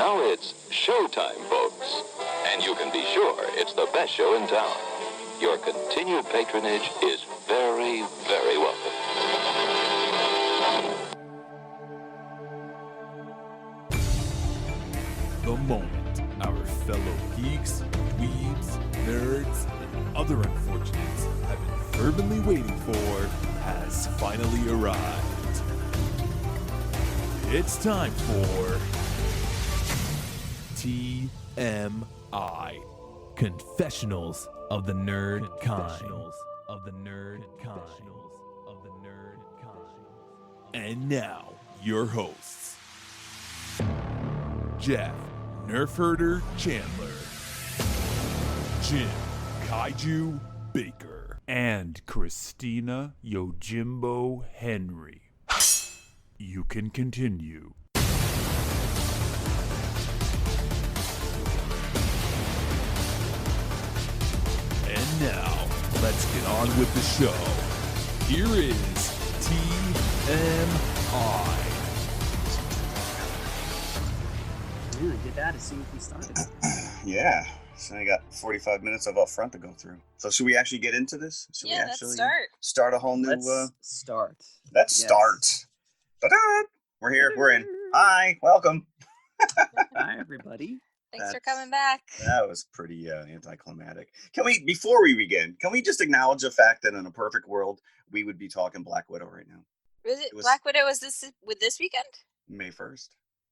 Now it's showtime, folks. And you can be sure it's the best show in town. Your continued patronage is very, very welcome. The moment our fellow geeks, dweebs, nerds, and other unfortunates have been fervently waiting for has finally arrived. It's time for TMI, Confessionals of the Nerd Kind. And now, your hosts, Jeff Nerf Herder Chandler, Jim Kaiju Baker, and Christina Yojimbo Henry. You can continue. And now, let's get on with the show. Here is TMI. Yeah, I did that as soon as we started. Yeah. So I got 45 minutes of up front to go through. So should we actually get into this? Should we let's start. Start a whole new... Let's start. Let's start. Ta-da! We're here. We're in. Hi. Welcome. Hi, everybody. Thanks for coming back. That was pretty anticlimactic. Before we begin, can we just acknowledge the fact that in a perfect world, we would be talking Black Widow right now? It was Black Widow was this weekend? May 1st.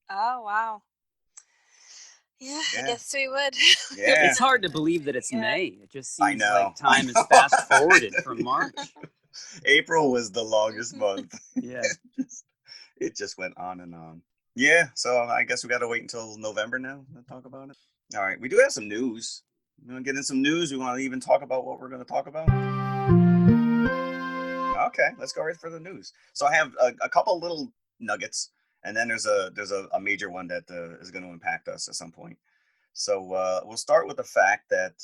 Oh, wow. Yeah, I guess we would. Yeah. It's hard to believe that it's May. It just seems like time I know. is fast forwarded from March. April was the longest month. Yeah. It just went on and on. Yeah, so I guess we got to wait until November now to talk about it. All right, we do have some news. We want to get in some news. We want to even talk about what we're going to talk about. Okay, let's go right for the news. So I have a couple little nuggets. And then there's a major one that is going to impact us at some point. So we'll start with the fact that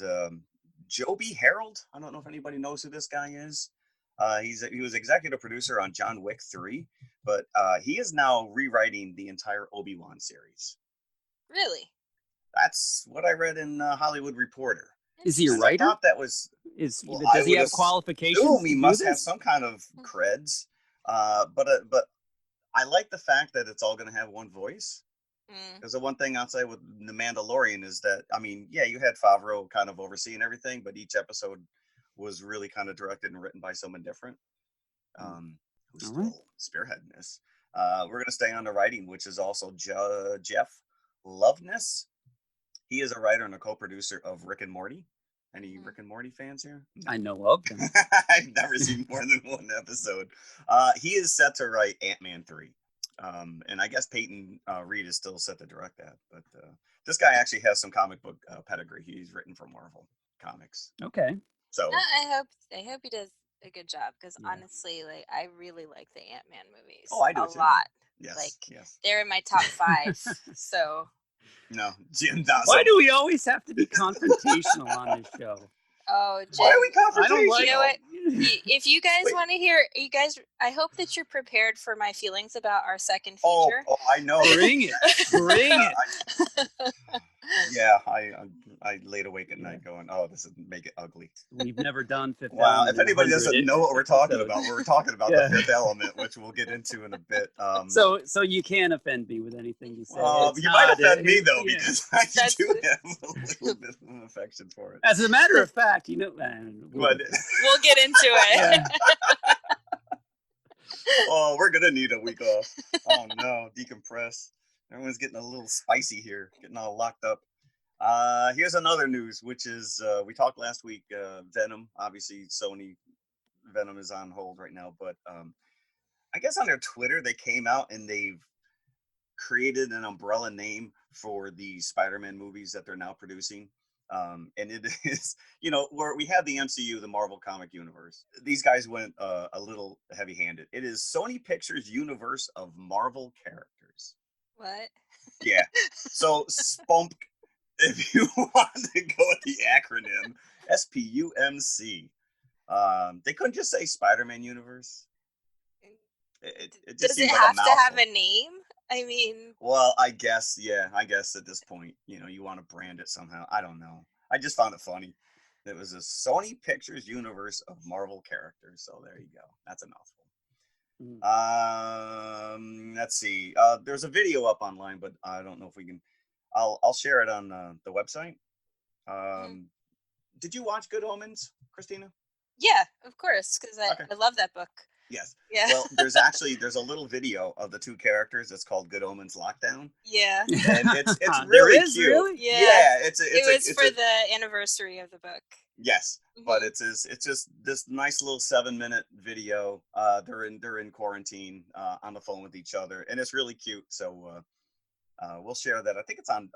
Joby Harold, I don't know if anybody knows who this guy is. He was executive producer on John Wick 3, but he is now rewriting the entire Obi-Wan series. Really? That's what I read in Hollywood Reporter. Is he a writer? I thought that was... Does he have qualifications? He must have some kind of creds. But I like the fact that it's all going to have one voice. Because the one thing I'll say with The Mandalorian is that, I mean, yeah, you had Favreau kind of overseeing everything, but each episode was really kind of directed and written by someone different. Who's still spearheading this. We're going to stay on the writing, which is also Jeff Loveness. He is a writer and a co-producer of Rick and Morty. Any Rick and Morty fans here? I know of them. I've never seen more than one episode. He is set to write Ant-Man 3. And I guess Peyton Reed is still set to direct that. But this guy actually has some comic book pedigree. He's written for Marvel Comics. Okay. So I hope he does a good job because honestly, like I really like the Ant-Man movies. Oh, I do a too. lot. Yes. Yes. They're in my top 5. So. No, Jim. Why do we always have to be confrontational on this show? Oh, Jim. Why are we confrontational? I don't like You know what? If you guys want to hear, I hope that you're prepared for my feelings about our second feature. Oh, I know. Bring it. Yeah, I laid awake at night going, oh, this would make it ugly. We've never done Fifth Wow, Element. if anybody doesn't know what we're talking about, we're talking about Yeah. the Fifth Element, which we'll get into in a bit. So you can offend me with anything you say. You might offend me, though, yeah. because I do have a little bit of an affection for it. As a matter of fact, you know, But, We'll get into it. Yeah. oh, we're going to need a week off. Oh, no, decompress. Everyone's getting a little spicy here, getting all locked up. Here's another news, which is we talked last week. Venom, obviously, Sony Venom is on hold right now, but I guess on their Twitter they came out and they've created an umbrella name for the Spider-Man movies that they're now producing. And it is, where we have the MCU, the Marvel Comic Universe. These guys went a little heavy-handed. It is Sony Pictures Universe of Marvel Characters. What? Yeah. So SPUMC, if you want to go with the acronym, SPUMC. They couldn't just say Spider-Man Universe. It just Does it seems like have a to have mouthful. a name? I mean, Well, I guess at this point, you want to brand it somehow. I don't know. I just found it funny. It was a Sony Pictures universe of Marvel characters. So there you go. That's a mouthful. Let's see. There's a video up online, but I don't know if we can. I'll share it on the website. Did you watch Good Omens, Christina? yeah, of course, because Okay. I love that book. Yes. Yeah. Well, there's a little video of the two characters. It's called Good Omens Lockdown. Yeah. And it's There really is, cute. really? Yeah. It was for the anniversary of the book. Yes, but it's just this nice little 7-minute video. They're in quarantine on the phone with each other, and it's really cute. So we'll share that. I think it's on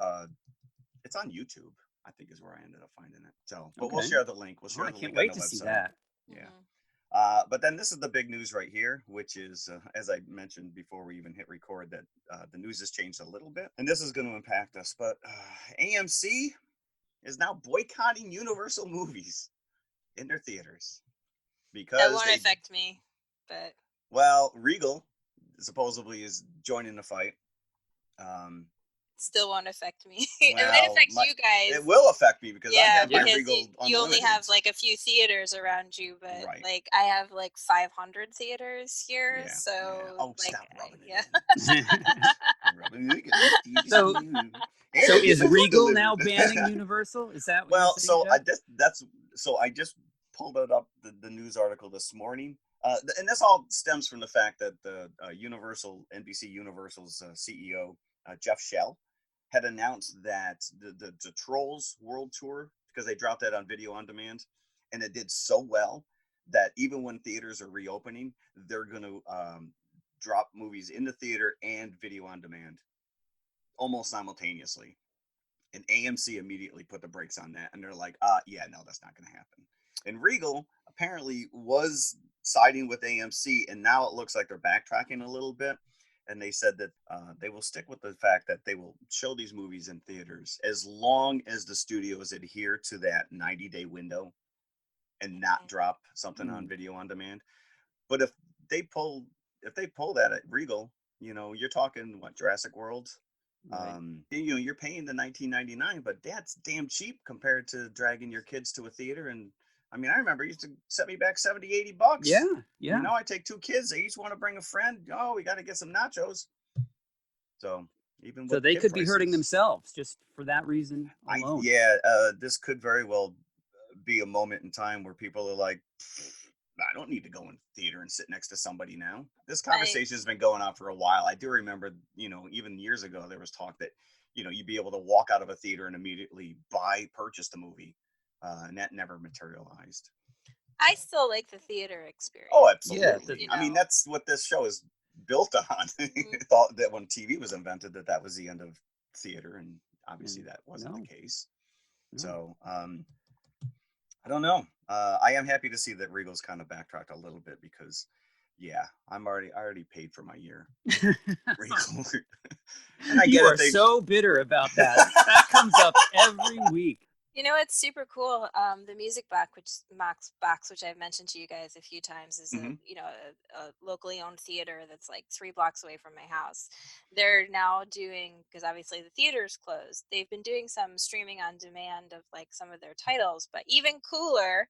YouTube. I think is where I ended up finding it. So, but we'll share the link. We'll share the link. I can't wait on the to website. see that. Yeah. But then this is the big news right here, which is, as I mentioned before we even hit record, that the news has changed a little bit, and this is going to impact us. But AMC is now boycotting Universal movies in their theaters because that won't affect me, but Regal supposedly is joining the fight. Still won't affect me. It might affect you guys. It will affect me because I have my because Regal you only Unlimited. have like a few theaters around you, but like I have like 500 theaters here. Yeah, so oh, like, stop rubbing it. So is Regal now banning Universal? Is that what well? you're saying, So I just pulled it up the news article this morning, and this all stems from the fact that the NBC Universal's CEO Jeff Shell had announced that the Trolls World Tour, because they dropped that on video on demand, and it did so well that even when theaters are reopening, they're going to drop movies in the theater and video on demand almost simultaneously. And AMC immediately put the brakes on that, and they're like, yeah, no, that's not going to happen. And Regal apparently was siding with AMC, and now it looks like they're backtracking a little bit. And they said that they will stick with the fact that they will show these movies in theaters as long as the studios adhere to that 90-day window and not drop something on video on demand. But if they pull that at Regal, you're talking what, Jurassic World? Right. You're paying the $19.99, but that's damn cheap compared to dragging your kids to a theater. And I mean, I remember you used to set me back $70-$80. Yeah. I take 2 kids. They each want to bring a friend. Oh, we got to get some nachos. So even with they could be hurting themselves just for that reason alone. This could very well be a moment in time where people are like, I don't need to go in theater and sit next to somebody now. This conversation has been going on for a while. I do remember, even years ago, there was talk that, you'd be able to walk out of a theater and immediately purchase the movie. And that never materialized. I still like the theater experience. Oh, absolutely. Yeah, I mean, that's what this show is built on. Thought that when TV was invented, that was the end of theater, and obviously that wasn't the case. So, I don't know. I am happy to see that Regal's kind of backtracked a little bit because, I already paid for my year. Regal. And you are so bitter about that. That comes up every week. It's super cool. The Music Box, which I've mentioned to you guys a few times, is a locally owned theater that's like 3 blocks away from my house. They're now doing, because obviously the theater's closed, they've been doing some streaming on demand of like some of their titles, but even cooler,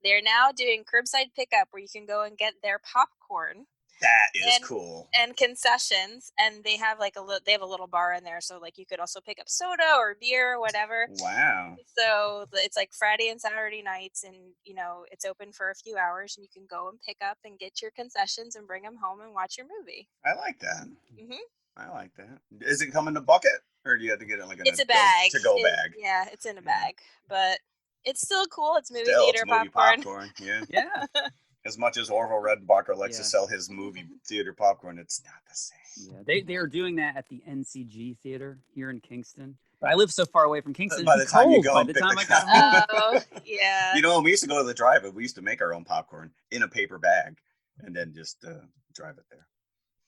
they're now doing curbside pickup where you can go and get their popcorn. That is cool. And concessions, and they have like they have a little bar in there, so like you could also pick up soda or beer or whatever. Wow. So it's like Friday and Saturday nights, and it's open for a few hours, and you can go and pick up and get your concessions and bring them home and watch your movie. I like that. I like that. Is it come in a bucket, or do you have to get it like in a bag? To-go bag. Yeah, it's in a bag, but it's still cool. It's movie theater movie popcorn. Yeah. As much as Orville Redenbacher likes to sell his movie theater popcorn, it's not the same. Yeah, they are doing that at the NCG Theater here in Kingston. But I live so far away from Kingston. By the time you go, by the time I got home. Oh, yeah. We used to go to the drive-in. We used to make our own popcorn in a paper bag and then just drive it there.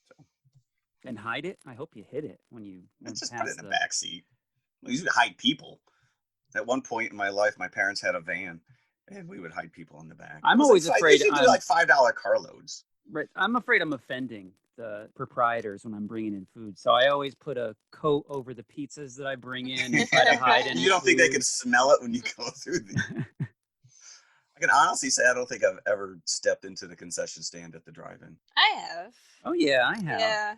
So. And hide it. I hope you hid it when you. Just put it in the back seat. We used to hide people. At one point in my life, my parents had a van. And we would hide people in the back. I'm always afraid. They should do like $5 carloads. Right. I'm afraid I'm offending the proprietors when I'm bringing in food. So I always put a coat over the pizzas that I bring in and try to hide any You don't think they can food. smell it when you go through I can honestly say I don't think I've ever stepped into the concession stand at the drive-in. I have. Oh, yeah, I have. Yeah.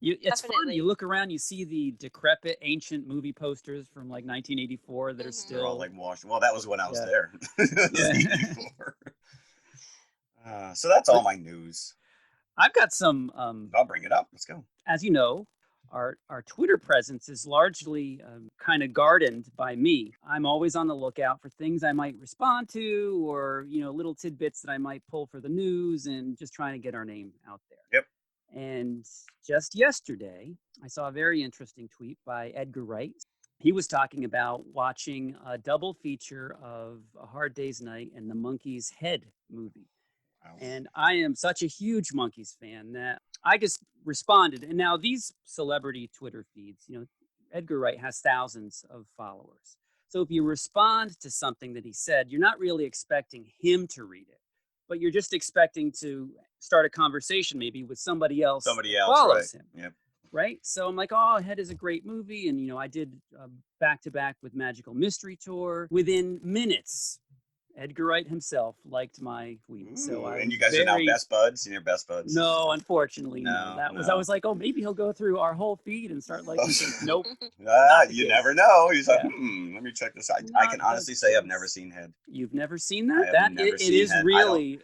It's fun. Definitely. You look around, you see the decrepit ancient movie posters from like 1984 that are Mhm. still. They're all like washed. Well, that was when I was Yeah. there. It was Yeah. 84. So that's all my news. I've got some. I'll bring it up. Let's go. As you know, our Twitter presence is largely kind of gardened by me. I'm always on the lookout for things I might respond to, or little tidbits that I might pull for the news, and just trying to get our name out there. Yep. And just yesterday, I saw a very interesting tweet by Edgar Wright. He was talking about watching a double feature of A Hard Day's Night and the Monkey's Head movie. Wow. And I am such a huge Monkeys fan that I just responded. And now these celebrity Twitter feeds, Edgar Wright has thousands of followers. So if you respond to something that he said, you're not really expecting him to read it, but you're just expecting to start a conversation maybe with somebody else that follows him. Yep. Right. So I'm like, oh, Head is a great movie. And, I did back to back with Magical Mystery Tour. Within minutes, Edgar Wright himself liked my tweet. So and you guys are now best buds? And you're best buds? No, unfortunately, no. I was like, oh, maybe he'll go through our whole feed and start liking things. Nope. You never know. He's like, let me check this out. I can honestly say I've never seen Head. You've never seen that? It is Head. really.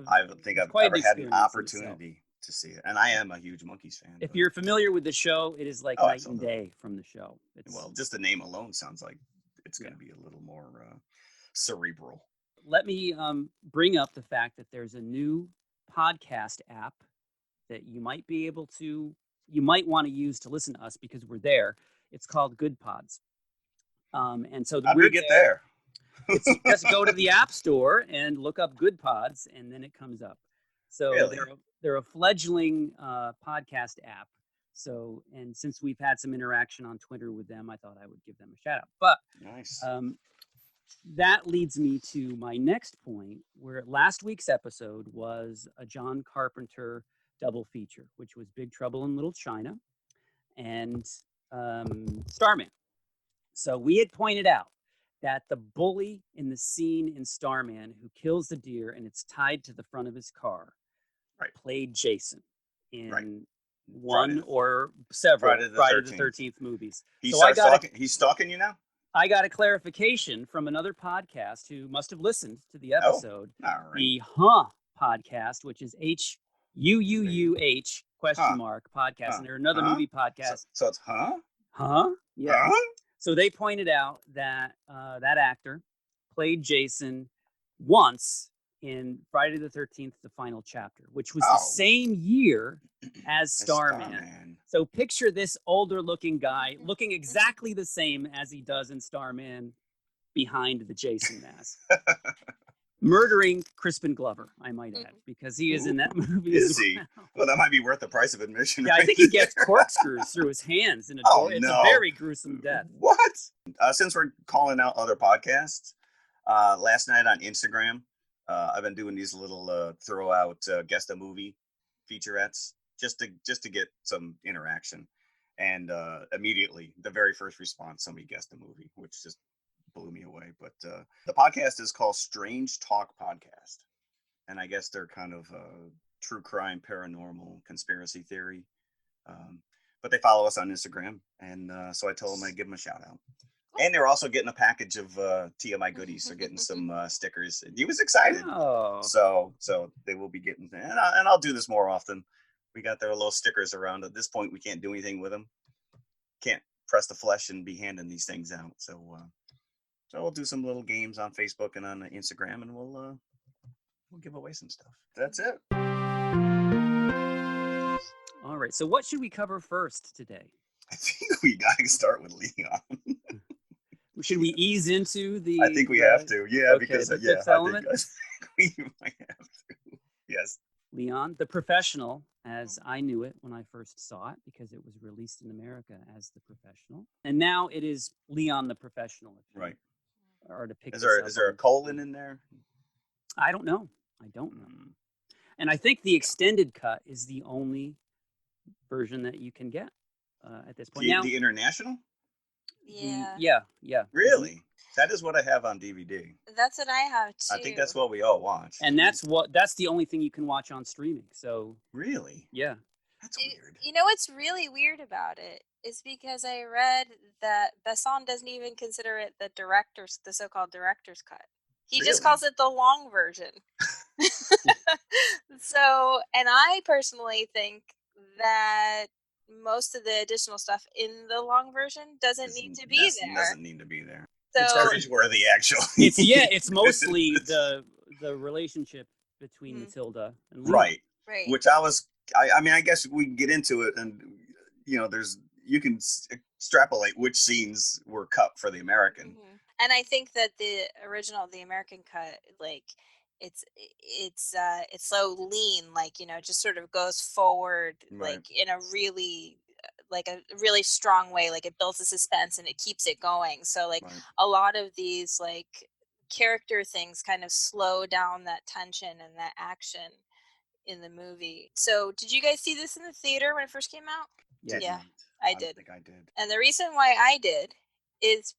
I don't think I've ever had an opportunity to see it. And I am a huge Monkeys fan. If you're familiar with the show, it is like night and day from the show. Well, just the name alone sounds like it's going to be a little more cerebral. Let me bring up the fact that there's a new podcast app that you might want to use to listen to us because we're there. It's called Good Pods. And so how do we get there? Just go to the App Store and look up Good Pods, and then it comes up. So really? they're a fledgling podcast app. So, and since we've had some interaction on Twitter with them, I thought I would give them a shout out. But nice. That leads me to my next point, where last week's episode was a John Carpenter double feature, which was Big Trouble in Little China and Starman. So we had pointed out that the bully in the scene in Starman who kills the deer and it's tied to the front of his car played Jason in one or several Friday the 13th movies. He's stalking you now? I got a clarification from another podcast who must have listened to the episode. Oh, all right. The podcast, which is HUUUH podcast. And they're another movie podcast. So it's Yeah. So they pointed out that that actor played Jason once in Friday the 13th, the final chapter, which was the same year as Starman. So picture this older looking guy looking exactly the same as he does in Starman behind the Jason mask. Murdering Crispin Glover, I might add, because he is in that movie. Is he? Well, that might be worth the price of admission. Yeah, I think he gets corkscrews through his hands in a door. It's a very gruesome death. What? Since we're calling out other podcasts, last night on Instagram, I've been doing these little throw out guess a movie featurettes just to get some interaction, and immediately the very first response, somebody guessed the movie, which just blew me away. But the podcast is called Strange Talk Podcast, and I guess they're kind of true crime, paranormal, conspiracy theory. But they follow us on Instagram, and so I told them I'd give them a shout out. And they're also getting a package of TMI goodies. They're getting some stickers. He was excited. Oh. So they will be getting, and I'll do this more often. We got their little stickers around. At this point, we can't do anything with them. Can't press the flesh and be handing these things out. So we'll do some little games on Facebook and on Instagram, and we'll give away some stuff. That's it. All right. So what should we cover first today? I think we got to start with Leon. Should we ease into the? I think we have to. Yeah, okay, because the fifth element? I think we might have to. Yes. Leon, the Professional, as I knew it when I first saw it, because it was released in America as The Professional, and now it is Leon the Professional. Right. Or to pick. Is there a colon in there? I don't know. And I think the extended cut is the only version that you can get at this point. Now, The international? Yeah. Yeah. Really? That is what I have on DVD. That's what I have too. I think that's what we all watch. And that's the only thing you can watch on streaming. So really, yeah. That's weird. You know what's really weird about it is because I read that Besson doesn't even consider it the so-called director's cut. He just calls it the long version. So, and I personally think that most of the additional stuff in the long version doesn't need to be there. Doesn't need to be there. So, it's cringeworthy, actually. It's mostly the relationship between Mathilda and Lee. Right. Right. Which I mean, I guess we can get into it, and you can extrapolate which scenes were cut for the American. Mm-hmm. And I think that the American cut, like it's so lean, like just sort of goes forward, Right. like in a really strong way, like it builds the suspense and it keeps it going. So like a lot of these like character things kind of slow down that tension and that action in the movie. So did you guys see this in the theater when it first came out? Yes. Yeah, I did. think I did. And the reason why I did is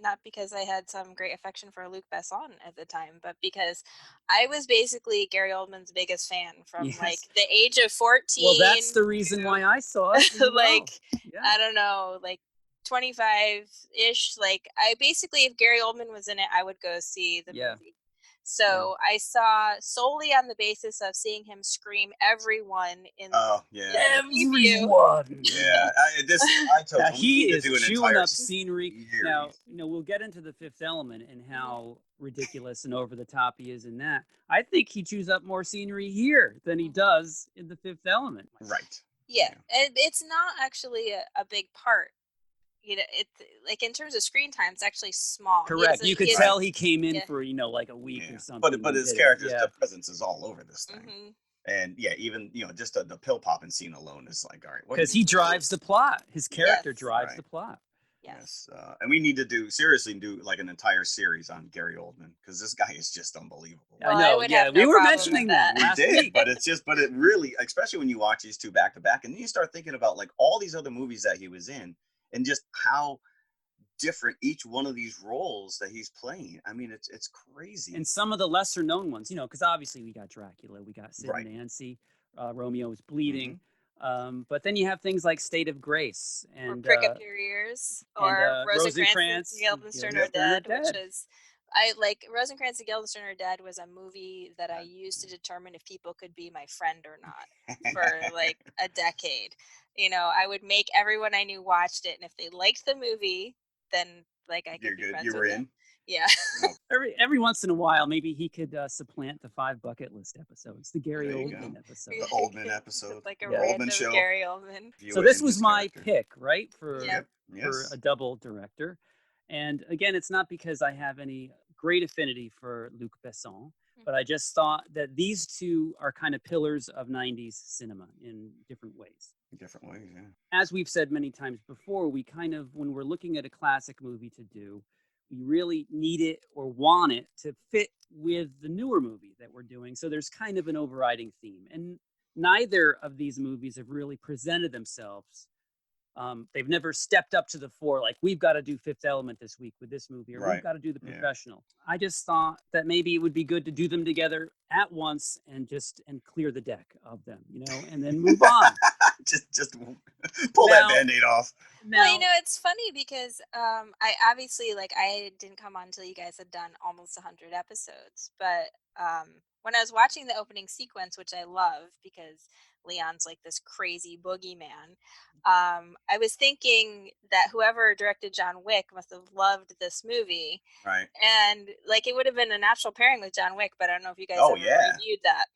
not because I had some great affection for Luc Besson at the time, but because I was basically Gary Oldman's biggest fan from like the age of 14. Well, that's the reason why I saw it. I don't know, like 25-ish. Like I basically, if Gary Oldman was in it, I would go see the movie. So I saw solely on the basis of seeing him scream everyone in everyone. Yeah, I told him he is to do an chewing entire up scenery. series. Now, we'll get into the Fifth Element and how ridiculous and over the top he is in that. I think he chews up more scenery here than he does in the Fifth Element. Right. Yeah, and it's not actually a big part. It's like in terms of screen time, it's actually small. Correct. You could tell he came in for like a week or something. But his character's presence is all over this thing. Mm-hmm. And even just the pill popping scene alone is like, all right, because he drives the plot. His character drives the plot. Yes. And we need to do like an entire series on Gary Oldman, because this guy is just unbelievable. I know. We were mentioning that last week. But it really, especially when you watch these two back to back, and then you start thinking about like all these other movies that he was in, and just how different each one of these roles that he's playing. I mean, it's crazy. And some of the lesser known ones, because obviously we got Dracula, we got Sid and Nancy, Romeo is Bleeding. Mm-hmm. But then you have things like State of Grace and Prick Up Your Ears, or Rosencrantz and Guildenstern Are Dead, which is Rosencrantz and Guildenstern Are Dead was a movie that I used to determine if people could be my friend or not for like a decade. I would make everyone I knew watched it, and if they liked the movie, then like I could be friends with them. Yeah. Every once in a while, maybe he could supplant the 5 bucket list episodes, the Gary Oldman episode, the Oldman episode, like a random show. Gary Oldman. So this was my pick, right, for a double director. And again, it's not because I have any great affinity for Luc Besson, but I just thought that these two are kind of pillars of 90s cinema in different ways. As we've said many times before, we kind of, when we're looking at a classic movie to do, we really need it or want it to fit with the newer movie that we're doing. So there's kind of an overriding theme. And neither of these movies have really presented themselves. They've never stepped up to the fore, like, we've got to do Fifth Element this week with this movie, or we've got to do The Professional. I just thought that maybe it would be good to do them together at once and clear the deck of them, and then move on. just pull that Band-Aid off. Well, it's funny because I obviously, I didn't come on until you guys had done almost 100 episodes, but when I was watching the opening sequence, which I love because Leon's like this crazy boogeyman, I was thinking that whoever directed John Wick must have loved this movie. Right. And it would have been a natural pairing with John Wick, but I don't know if you guys ever reviewed that.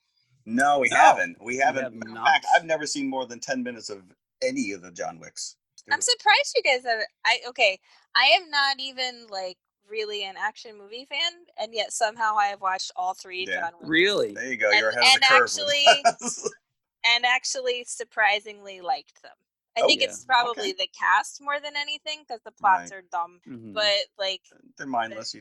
No, we haven't. We haven't. In fact, I've never seen more than 10 minutes of any of the John Wicks. I'm surprised you guys have. I am not even really an action movie fan, and yet somehow I have watched all 3 John Wick. Really? There you go. You're ahead of the curve. And actually surprisingly liked them. I think it's probably the cast more than anything, because the plots are dumb. Mm-hmm. But they're mindless.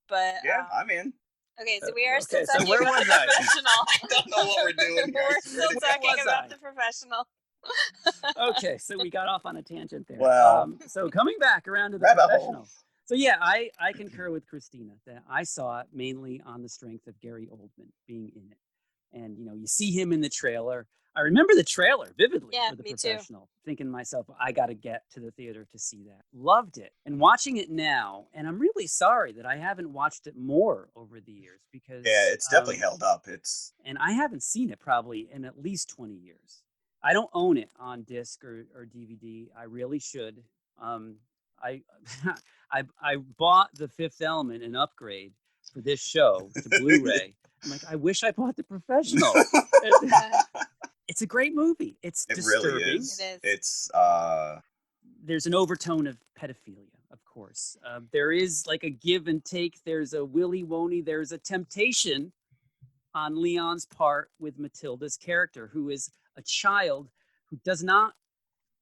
But I'm in. Okay, so we are still Okay, so talking where about was the I? professional. I don't know what we're doing here. We're still Where talking was about I? the professional. Okay, so we got off on a tangent there. Wow. So coming back around to the Rabbit hole. professional. So yeah, I concur with Christina that I saw it mainly on the strength of Gary Oldman being in it. And you see him in the trailer. I remember the trailer vividly Yeah, for the me too. professional, thinking to myself, I got to get to the theater to see that. Loved it. And watching it now, and I'm really sorry that I haven't watched it more over the years because Yeah, it's definitely held up. and I haven't seen it probably in at least 20 years. I don't own it on disc or DVD. I really should. I, I bought The Fifth Element an upgrade for this show to Blu-ray. I'm like, I wish I bought The Professional. It's a great movie. It's It disturbing. really is. It is. It's There's an overtone of pedophilia, of course. There is like a give and take. There's a willy woney. There's a temptation on Leon's part with Mathilda's character, who is a child who does not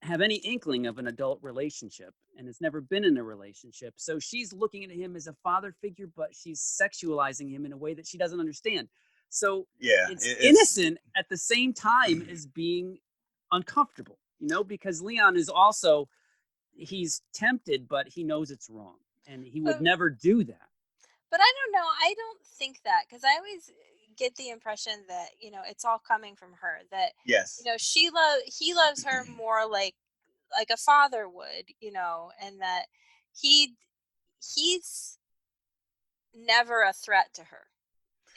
have any inkling of an adult relationship and has never been in a relationship. So she's looking at him as a father figure, but she's sexualizing him in a way that she doesn't understand. So yeah, it's innocent at the same time as being uncomfortable, because Leon is also, he's tempted, but he knows it's wrong and he would never do that. But I don't know. I don't think that, because I always get the impression that it's all coming from her. That yes, he loves her more like a father would, and that he's never a threat to her.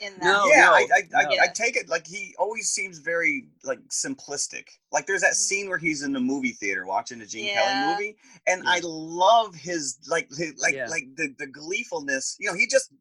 In that, I take it like he always seems very like simplistic. Like there's that scene where he's in the movie theater watching the Gene Kelly movie, and I love his the gleefulness. He just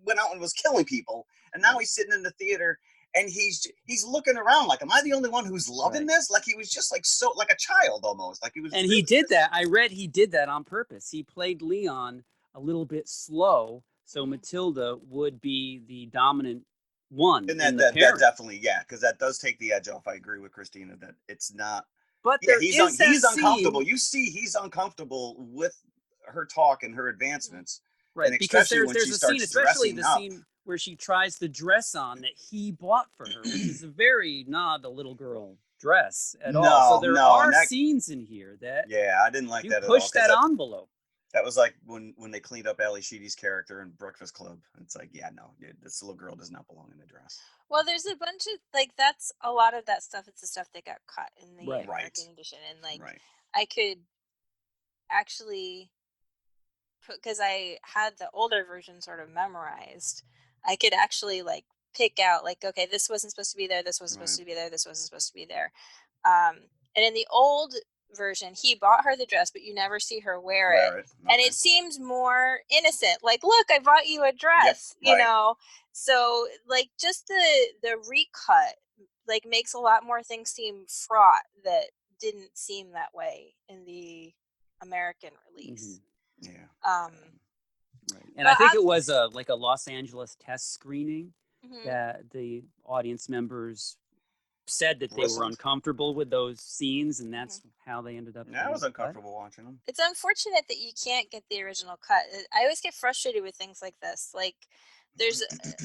went out and was killing people, and now he's sitting in the theater and he's looking around like, am I the only one who's loving this? Like he was just like so like a child almost. Like he was. And really he did that. I read he did that on purpose. He played Leon a little bit slow, so Mathilda would be the dominant one. And that definitely, because that does take the edge off. I agree with Christina that it's not. But he's uncomfortable. You see, he's uncomfortable with her talk and her advancements. Right, because there's a scene, especially the scene where she tries the dress on that he bought for her, which is a very not a little girl dress at all. So there are scenes in here that I didn't like that at all. Push that envelope. That was like when they cleaned up Ali Sheedy's character in Breakfast Club. It's like, this little girl does not belong in a dress. Well, there's a bunch of that's a lot of that stuff. It's the stuff that got cut in the American edition, and I could actually because I had the older version sort of memorized. I could actually pick out okay, this wasn't supposed to be there. This wasn't supposed to be there. This wasn't supposed to be there. And in the old version, he bought her the dress, but you never see her wear it. Okay. And it seems more innocent. Like, look, I bought you a dress, So just the recut makes a lot more things seem fraught that didn't seem that way in the American release. Right. And I think it was a Los Angeles test screening that the audience members said that they were uncomfortable with those scenes, and that's how they ended up. I was uncomfortable watching them. It's unfortunate that you can't get the original cut. I always get frustrated with things like this. Like, there's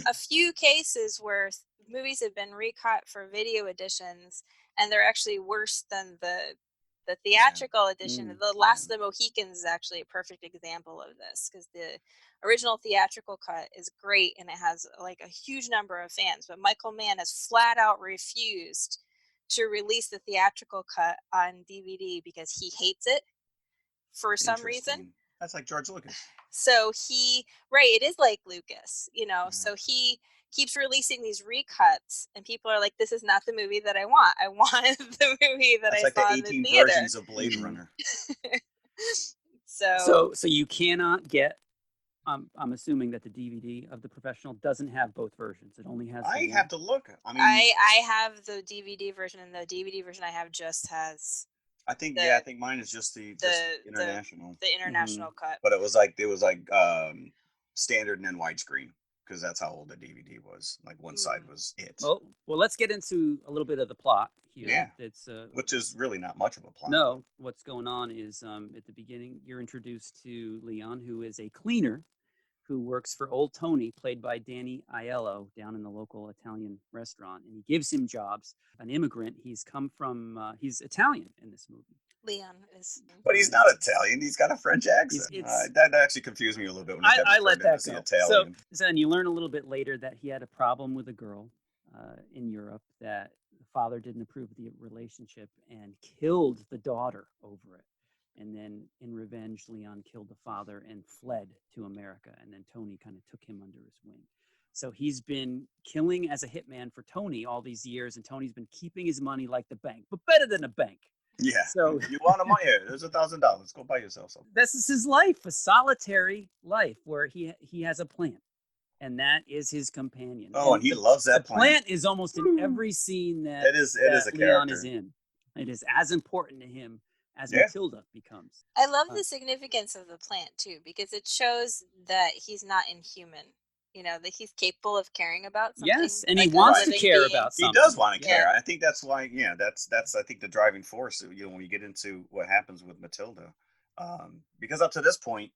a few cases where movies have been recut for video editions, and they're actually worse than the theatrical edition. The Last of the Mohicans is actually a perfect example of this, because the original theatrical cut is great and it has a huge number of fans, but Michael Mann has flat out refused to release the theatrical cut on DVD because he hates it for some reason. That's like George Lucas. So it is like Lucas, so he keeps releasing these recuts, and people are like, this is not the movie that I want. I want the movie that I saw in the theater. That's like the 18 versions of Blade Runner. So you cannot get, I'm assuming that the DVD of The Professional doesn't have both versions. It only has I have to look. I mean, I have the DVD version, and the DVD version I have just has I think mine is just the international. The international cut. But it was standard and then widescreen, because that's how old the DVD was. Like one side was it. Well, let's get into a little bit of the plot here. Yeah. It's which is really not much of a plot. No, what's going on is at the beginning you're introduced to Leon, who is a cleaner who works for Old Tony, played by Danny Aiello, down in the local Italian restaurant, and he gives him jobs. An immigrant. He's he's Italian in this movie. Leon is. But he's not Italian. He's got a French accent. That actually confused me a little bit when I let that go. Italian. So and you learn a little bit later that he had a problem with a girl in Europe, that the father didn't approve of the relationship and killed the daughter over it. And then in revenge, Leon killed the father and fled to America. And then Tony kind of took him under his wing. So he's been killing as a hitman for Tony all these years, and Tony's been keeping his money like the bank, but better than a bank. Yeah. So you want a money? Here, there's $1,000. Go buy yourself something. This is his life, a solitary life where he has a plant, and that is his companion. Oh, and he loves that plant. The plant is almost in every scene that it is a Leon character. is in. It is as important to him as Mathilda becomes. I love the significance of the plant too, because it shows that he's not inhuman. You know, that he's capable of caring about something. Yes, and he wants to care about something. He does want to care. I think that's why, that's I think the driving force, when you get into what happens with Mathilda. Because up to this point,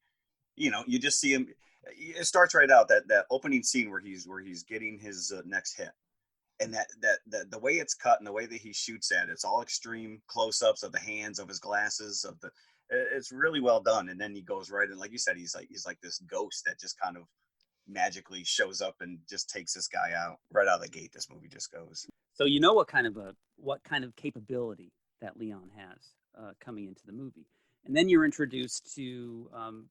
you just see him, it starts right out, that opening scene where he's getting his next hit. And that the way it's cut and the way that he shoots at it's all extreme close-ups of the hands, of his glasses, it's really well done. And then he goes right in, like you said, he's like this ghost that just kind of magically shows up and just takes this guy out right out of the gate. This movie just goes. So what kind of capability that Leon has coming into the movie, and then you're introduced to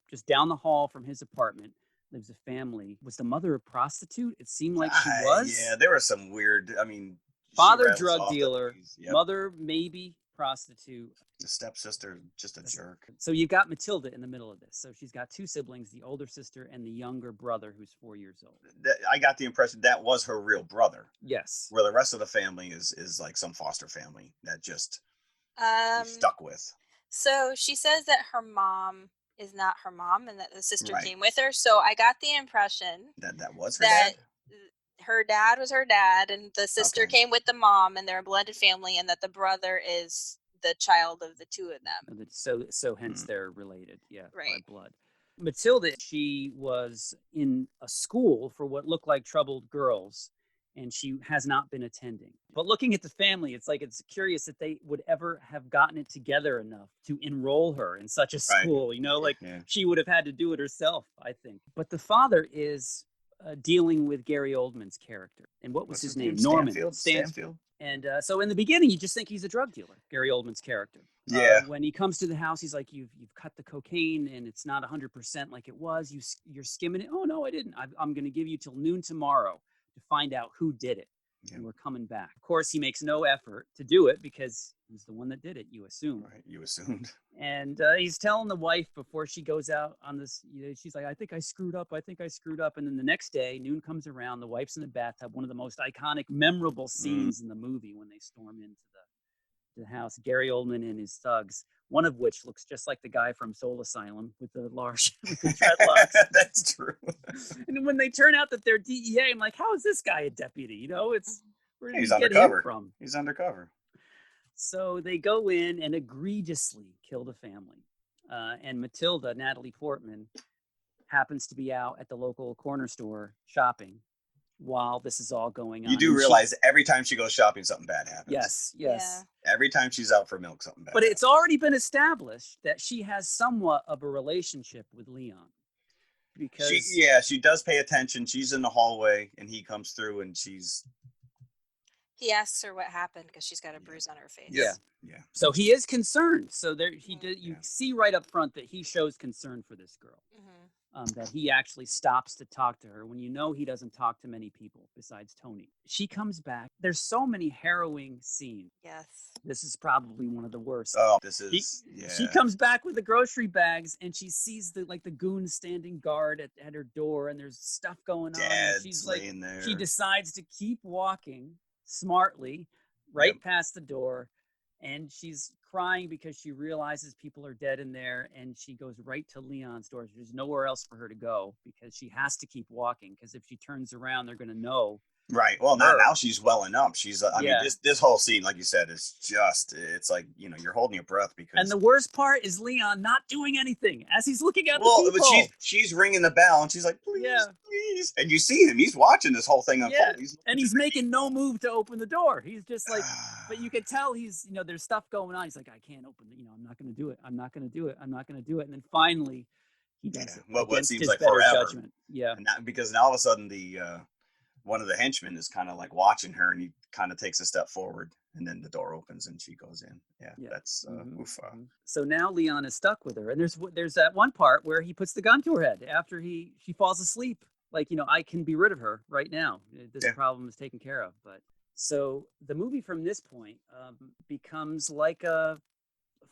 just down the hall from his apartment lives a family. Was the mother a prostitute? It seemed like she was. Yeah, there was some weird. I mean, father drug dealer, mother maybe prostitute. The stepsister, just a jerk. So you've got Mathilda in the middle of this. So she's got two siblings, the older sister and the younger brother who's 4 years old. I got the impression that was her real brother. Yes. Where the rest of the family is like some foster family that just stuck with. So she says that her mom is not her mom and that the sister came with her. So I got the impression that was her dad? Her dad was her dad and the sister came with the mom and they're a blended family, and that the brother is the child of the two of them. So hence they're related, by blood. Mathilda, she was in a school for what looked like troubled girls, and she has not been attending. But looking at the family, it's curious that they would ever have gotten it together enough to enroll her in such a school. She would have had to do it herself, I think. But the father is dealing with Gary Oldman's character. And what was his name? Norman. Stanfield. And so in the beginning, you just think he's a drug dealer, Gary Oldman's character. Yeah. When he comes to the house, he's like, you've cut the cocaine and it's not 100% like it was. You're skimming it. Oh, no, I didn't. I'm going to give you till noon tomorrow to find out who did it. Yeah. And we're coming back. Of course, he makes no effort to do it because he's the one that did it, you assume. Right, you assumed. And he's telling the wife before she goes out on this, she's like, I think I screwed up. And then the next day, noon comes around, the wife's in the bathtub, one of the most iconic, memorable scenes in the movie when they storm into the house. Gary Oldman and his thugs, one of which looks just like the guy from Soul Asylum with the large with the dreadlocks. That's true. And when they turn out that they're DEA, I'm like, how is this guy a deputy? Where did he's he get undercover. him from? He's undercover. So they go in and egregiously kill the family. And Mathilda, Natalie Portman, happens to be out at the local corner store shopping while this is all going on. You do realize every time she goes shopping, something bad happens. Yes. Yeah. Every time she's out for milk, something bad But happens. it's already been established that she has somewhat of a relationship with Leon. Because she does pay attention. She's in the hallway and he comes through and he asks her what happened because she's got a bruise on her face. Yeah. So he is concerned. So you see right up front that he shows concern for this girl. That he actually stops to talk to her when he doesn't talk to many people besides Tony. She comes back. There's so many harrowing scenes. Yes. This is probably one of the worst. Oh, She comes back with the grocery bags and she sees the goons standing guard at her door and there's stuff going on. And she's laying there. She decides to keep walking smartly past the door, and she's crying because she realizes people are dead in there, and she goes right to Leon's door. There's nowhere else for her to go because she has to keep walking, because if she turns around, they're going to know Right. Well, now she's welling up. She's, I mean, this whole scene, like you said, is just, it's like, you're holding your breath because. And the worst part is Leon not doing anything as he's looking at the people. But she's ringing the bell and she's like, please, please. And you see him, he's watching this whole thing unfold. And he's making no move to open the door. He's just like, but you can tell he's, there's stuff going on. He's like, I can't open it. I'm not going to do it. I'm not going to do it. I'm not going to do it. And then finally he does it. What seems like forever. Judgment. Yeah. And because now all of a sudden one of the henchmen is kind of like watching her, and he kind of takes a step forward, and then the door opens and she goes in. That's So now Leon is stuck with her, and there's that one part where he puts the gun to her head after she falls asleep. Like, I can be rid of her right now. This problem is taken care of. But so the movie from this point becomes like a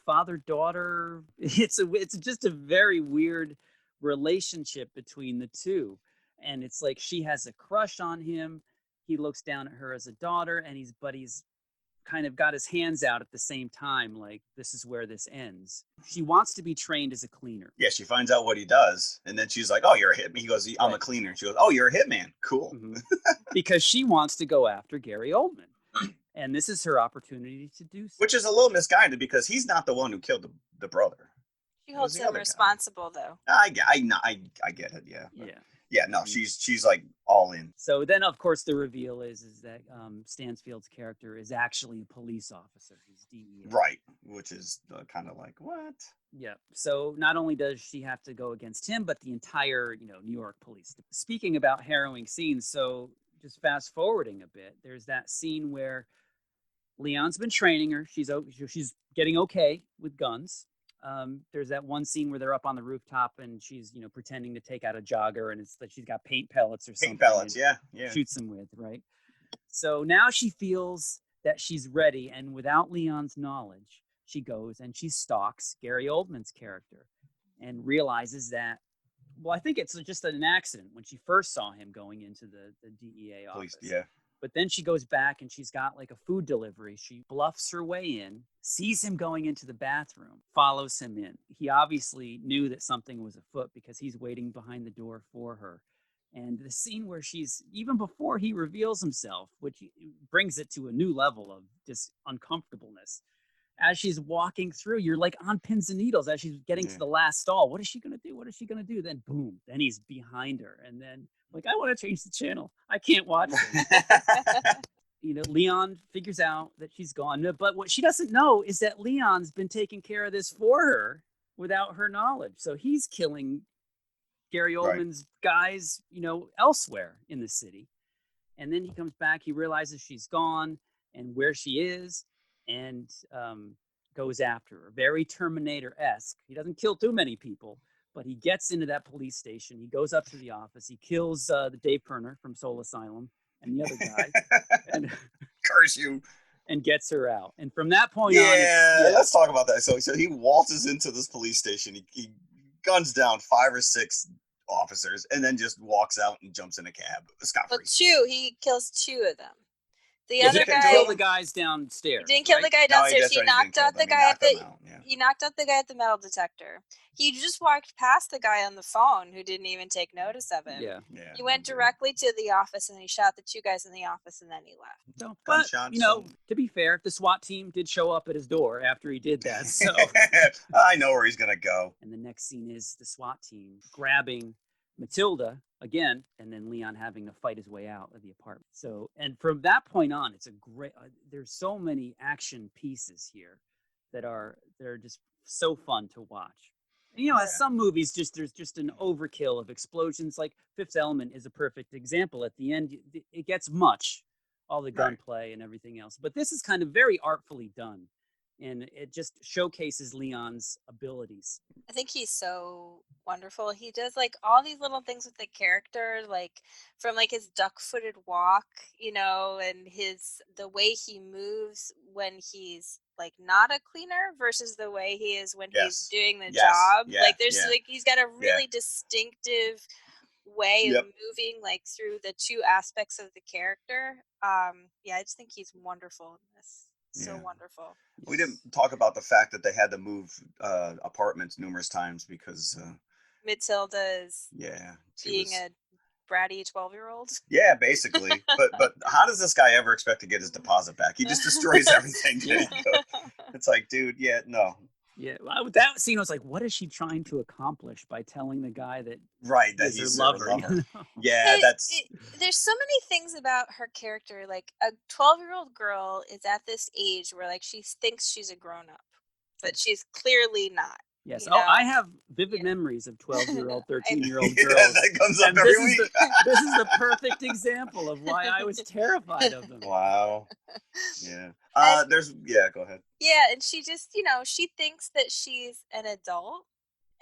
father-daughter. It's just a very weird relationship between the two. And it's like she has a crush on him. He looks down at her as a daughter, and he's kind of got his hands out at the same time. Like, this is where this ends. She wants to be trained as a cleaner. Yeah, she finds out what he does. And then she's like, oh, you're a hitman. He goes, I'm a cleaner. She goes, oh, you're a hitman. Cool. Mm-hmm. Because she wants to go after Gary Oldman. And this is her opportunity to do so. Which is a little misguided because he's not the one who killed the brother. She holds him responsible, though. I get it, yeah. Yeah. Yeah, no, she's like all in. So then, of course, the reveal is that Stansfield's character is actually a police officer. He's DEA. Right, which is kind of like, what? Yeah. So not only does she have to go against him, but the entire, New York police. Speaking about harrowing scenes, so just fast forwarding a bit, there's that scene where Leon's been training her. She's getting okay with guns. There's that one scene where they're up on the rooftop and she's, pretending to take out a jogger, and it's like she's got paint pellets or something. Paint pellets, yeah. Shoots them with, right? So now she feels that she's ready, and without Leon's knowledge, she goes and she stalks Gary Oldman's character and realizes that, well, I think it's just an accident when she first saw him going into the DEA office. Yeah. But then she goes back and she's got like a food delivery. She bluffs her way in, sees him going into the bathroom, follows him in. He obviously knew that something was afoot because he's waiting behind the door for her. And the scene where she's, even before he reveals himself, which brings it to a new level of just uncomfortableness. As she's walking through, you're like on pins and needles as she's getting to the last stall. What is she going to do? What is she going to do? Then boom, then he's behind her. And then like, I want to change the channel. I can't watch it. Leon figures out that she's gone. But what she doesn't know is that Leon's been taking care of this for her without her knowledge. So he's killing Gary Oldman's guys, elsewhere in the city. And then he comes back. He realizes she's gone and where she is, and goes after her. Very Terminator-esque. He doesn't kill too many people, but he gets into that police station. He goes up to the office. He kills the Dave Kerner from Soul Asylum and the other guy. And curse you. And gets her out. And from that point on... Let's talk about that. So he waltzes into this police station. He guns down 5 or 6 officers and then just walks out and jumps in a cab. Scot-free. Well, he kills 2 of them. The other guy kill the guys downstairs. He didn't kill the guy downstairs. No, he knocked out the guy he knocked out the guy at the metal detector. He just walked past the guy on the phone who didn't even take notice of him. Yeah. He went directly to the office and he shot the 2 guys in the office and then he left. So, but to be fair, the SWAT team did show up at his door after he did that. So I know where he's gonna go. And the next scene is the SWAT team grabbing Mathilda again, and then Leon having to fight his way out of the apartment. So, and from that point on, it's a great, there's so many action pieces here they're just so fun to watch. And, as some movies, there's just an overkill of explosions. Like Fifth Element is a perfect example. At the end, it gets much, all the gunplay and everything else. But this is kind of very artfully done. And it just showcases Leon's abilities. I think he's so wonderful. He does like all these little things with the character, like from like his duck-footed walk, and the way he moves when he's like not a cleaner versus the way he is when he's doing the job. Like he's got a really distinctive way of moving like through the 2 aspects of the character. I just think he's wonderful in this. So wonderful. We didn't talk about the fact that they had to move apartments numerous times because Mathilda is being a bratty 12-year-old. Yeah, basically. But how does this guy ever expect to get his deposit back? He just destroys everything. Yeah. It's like, dude, yeah, no. Yeah, with that scene, I was like, what is she trying to accomplish by telling the guy that Right, that he's he's her her lover? lover. You know? Yeah, that's There's so many things about her character. Like, a 12-year-old girl is at this age where, like, she thinks she's a grown-up, but she's clearly not. Yes. You Oh, know? I have vivid Yeah. memories of 12-year-old, I- 13-year-old yeah, girls. that comes up And every this is week. this is the perfect example of why I was terrified of them. Wow. Yeah. And- Go ahead. Yeah, and she just, she thinks that she's an adult,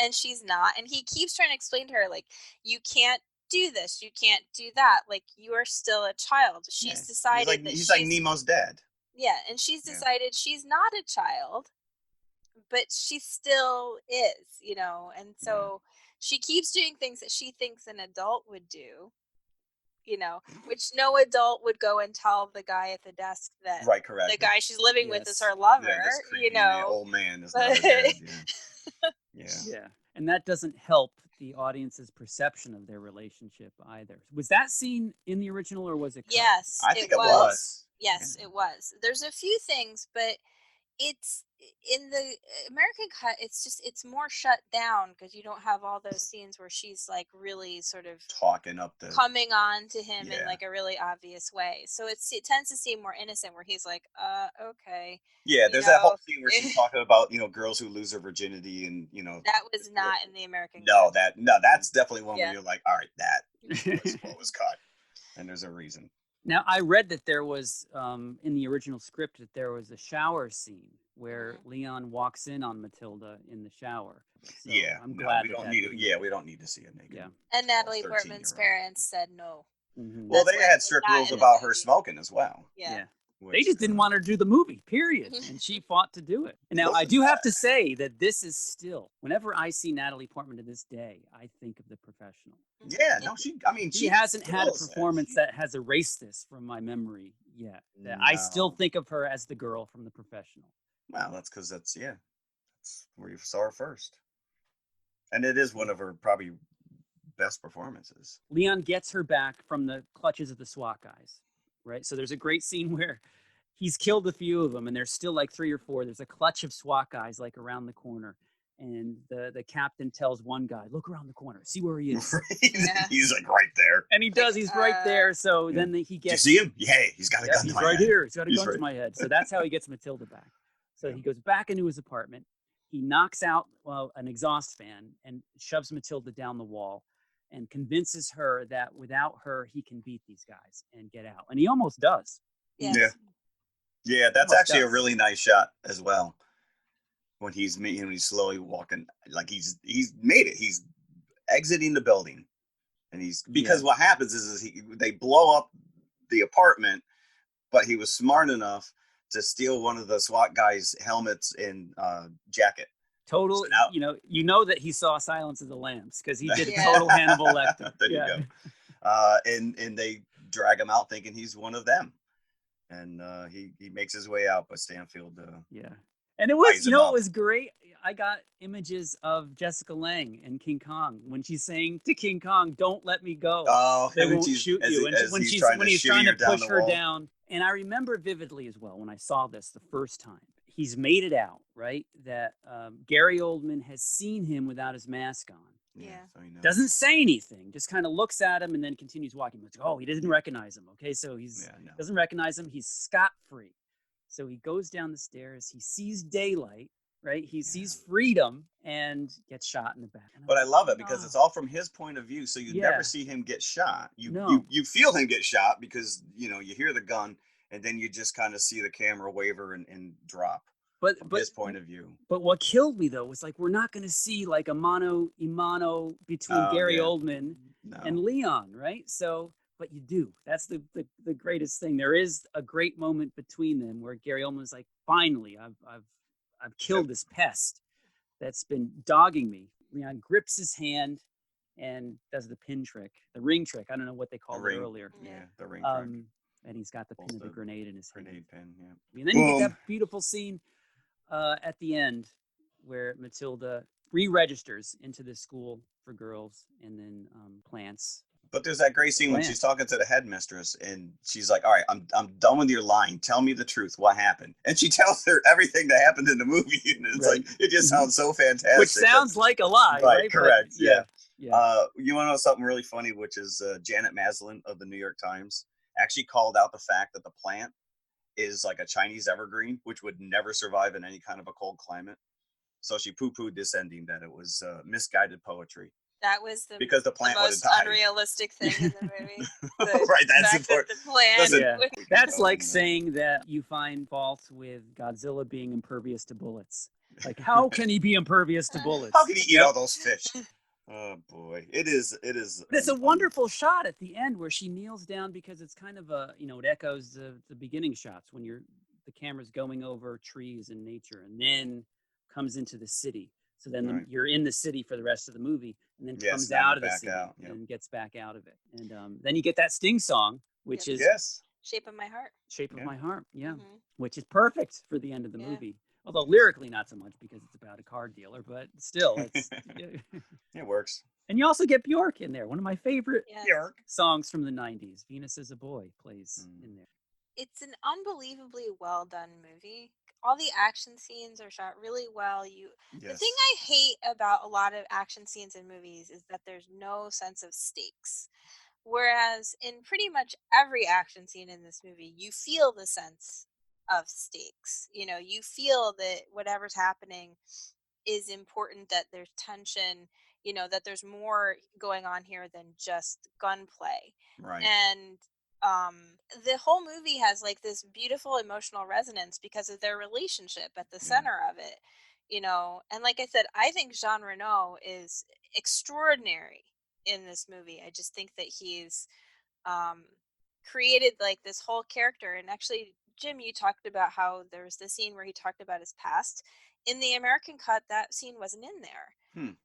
and she's not. And he keeps trying to explain to her, like, you can't do this, you can't do that. Like, you are still a child. She's decided that he's like Nemo's dad. Yeah, and she's Yeah. decided she's not a child, but she still is, and so she keeps doing things that she thinks an adult would do, which no adult would go and tell the guy at the desk that Right, correct. the guy she's living with is Yes. her lover, Yeah, this creepy old man is not her dad. Yeah. Yeah. And that doesn't help the audience's perception of their relationship either. Was that scene in the original or was it cut? Yes, I think it was. Yes, it was. There's a few things, but it's in the American cut. It's more shut down because you don't have all those scenes where she's like really sort of Talking up the coming on to him in Yeah. like a really obvious way. So it tends to seem more innocent, where he's like, okay. Yeah, there's that whole scene where she's talking about, girls who lose their virginity and, That was not in the American No, cut. that's definitely one Yeah. where you're like, all right, that was what was cut. And there's a reason. Now, I read that there was, in the original script, that there was a shower scene where Leon walks in on Mathilda in the shower. So I'm glad we don't that need didn't- we don't need to see a naked. Yeah. And Natalie 13-year-old. Portman's parents said no. Mhm. Well, That's they why had it's strict not rules in the about her movie. smoking as well. Yeah. They just didn't want her to do the movie, period. And she fought to do it. And now, I do have to say that this is still, whenever I see Natalie Portman to this day, I think of The Professional. Yeah, no, she hasn't had a still says performance that has erased this from my memory yet. I still think of her as the girl from The Professional. Well, that's because that's where you saw her first. And it is one of her probably best performances. Leon gets her back from the clutches of the SWAT guys, right? So there's a great scene where he's killed a few of them and there's still like 3 or 4. There's a clutch of SWAT guys like around the corner. And the captain tells one guy, look around the corner, see where he is. He's like right there. And he does, he's right there. So then he gets... Do you see him? Yeah, he's got a gun to he's my right head. here. He's got a gun to my head. So that's how he gets Mathilda back. So he goes back into his apartment. He knocks out an exhaust fan and shoves Mathilda down the wall and convinces her that without her, he can beat these guys and get out. And he almost does. Yes. Yeah, that's Almost actually does. a really nice shot as well. When he's slowly walking, like he's made it. He's exiting the building, and because what happens is they blow up the apartment, but he was smart enough to steal one of the SWAT guys' helmets and jacket. Total, So now- you know that he saw Silence of the Lambs because he did Yeah. total Hannibal Lecter. There you go. And they drag him out thinking he's one of them, and he makes his way out, but Stanfield. Yeah. And it was, Rise him it up. was great. I got images of Jessica Lange in King Kong when she's saying to King Kong, "Don't let me go. Oh, They when won't she's- shoot as you." he- And as when he's he's trying to trying shimmy to her down push the her wall. down. And I remember vividly as well when I saw this the first time. He's made it out, right? That Gary Oldman has seen him without his mask on. Yeah. So he knows. Doesn't say anything, just kind of looks at him and then continues walking. Like, oh, he didn't recognize him. Okay, so doesn't recognize him. He's scot-free. So he goes down the stairs. He sees daylight, right? He sees freedom and gets shot in the back. And I'm But I like, love it because "Oh." it's all from his point of view, so you Yeah. never see him get shot. No. You feel him get shot because you hear the gun, and then you just kind of see the camera waver and drop But from his point of view. But what killed me though was like we're not going to see like a mano a mano between Oh, Gary yeah. Oldman No. and Leon, right? So, but you do. That's the greatest thing. There is a great moment between them where Gary Oldman's like, finally, I've killed this pest that's been dogging me. Leon grips his hand and does the pin trick, the ring trick. I don't know what they called it earlier. Yeah, the ring trick. And he's got the pin of the grenade in his hand. Grenade pin, yeah. And then you get that beautiful scene at the end where Mathilda re-registers into this school for girls and then plants But there's that great scene when Plan. she's talking to the headmistress, and she's like, "All right, I'm done with your lying. Tell me the truth. What happened?" And she tells her everything that happened in the movie, and it's Right. like it just sounds so fantastic. Which sounds like a lie, Right, right? correct, But, yeah. yeah. You want to know something really funny, which is Janet Maslin of the New York Times actually called out the fact that the plant is like a Chinese evergreen, which would never survive in any kind of a cold climate. So she poo-pooed this ending, that it was misguided poetry. That was Because the plant most would have died. unrealistic thing in the movie. Right, that's fact that the plant. Listen, Yeah. we can That's go like on, saying that you find fault with Godzilla being impervious to bullets. Like, how can he be impervious to bullets? How can he eat Yep. all those fish? Oh boy, it is. But it's a wonderful shot at the end where she kneels down, because it's kind of a, it echoes the beginning shots when the camera's going over trees and nature, and then comes into the city. So then Right. you're in the city for the rest of the movie, and then Yes, comes now out you're of the back city out, yep. and gets back out of it. And then you get that Sting song, which Yep. is Yes. Shape of My Heart. Shape of Yeah. My Heart, yeah, Mhm. which is perfect for the end of the Yeah. movie. Although lyrically not so much, because it's about a car dealer, but still, it's It works. and you also get Bjork in there. One of my favorite Yes. Bjork. songs from the 90s, Venus is a Boy, plays in there. It's an unbelievably well done movie. All the action scenes are shot really well. The thing I hate about a lot of action scenes in movies is that there's no sense of stakes. Whereas in pretty much every action scene in this movie, you feel the sense of stakes. You feel that whatever's happening is important, that there's tension, that there's more going on here than just gunplay. Right. And the whole movie has like this beautiful emotional resonance because of their relationship at the center of it. And like I said, I think Jean Reno is extraordinary in this movie. I just think that he's created like this whole character. And actually, Jim, you talked about how there was the scene where he talked about his past. In the American cut, that scene wasn't in there.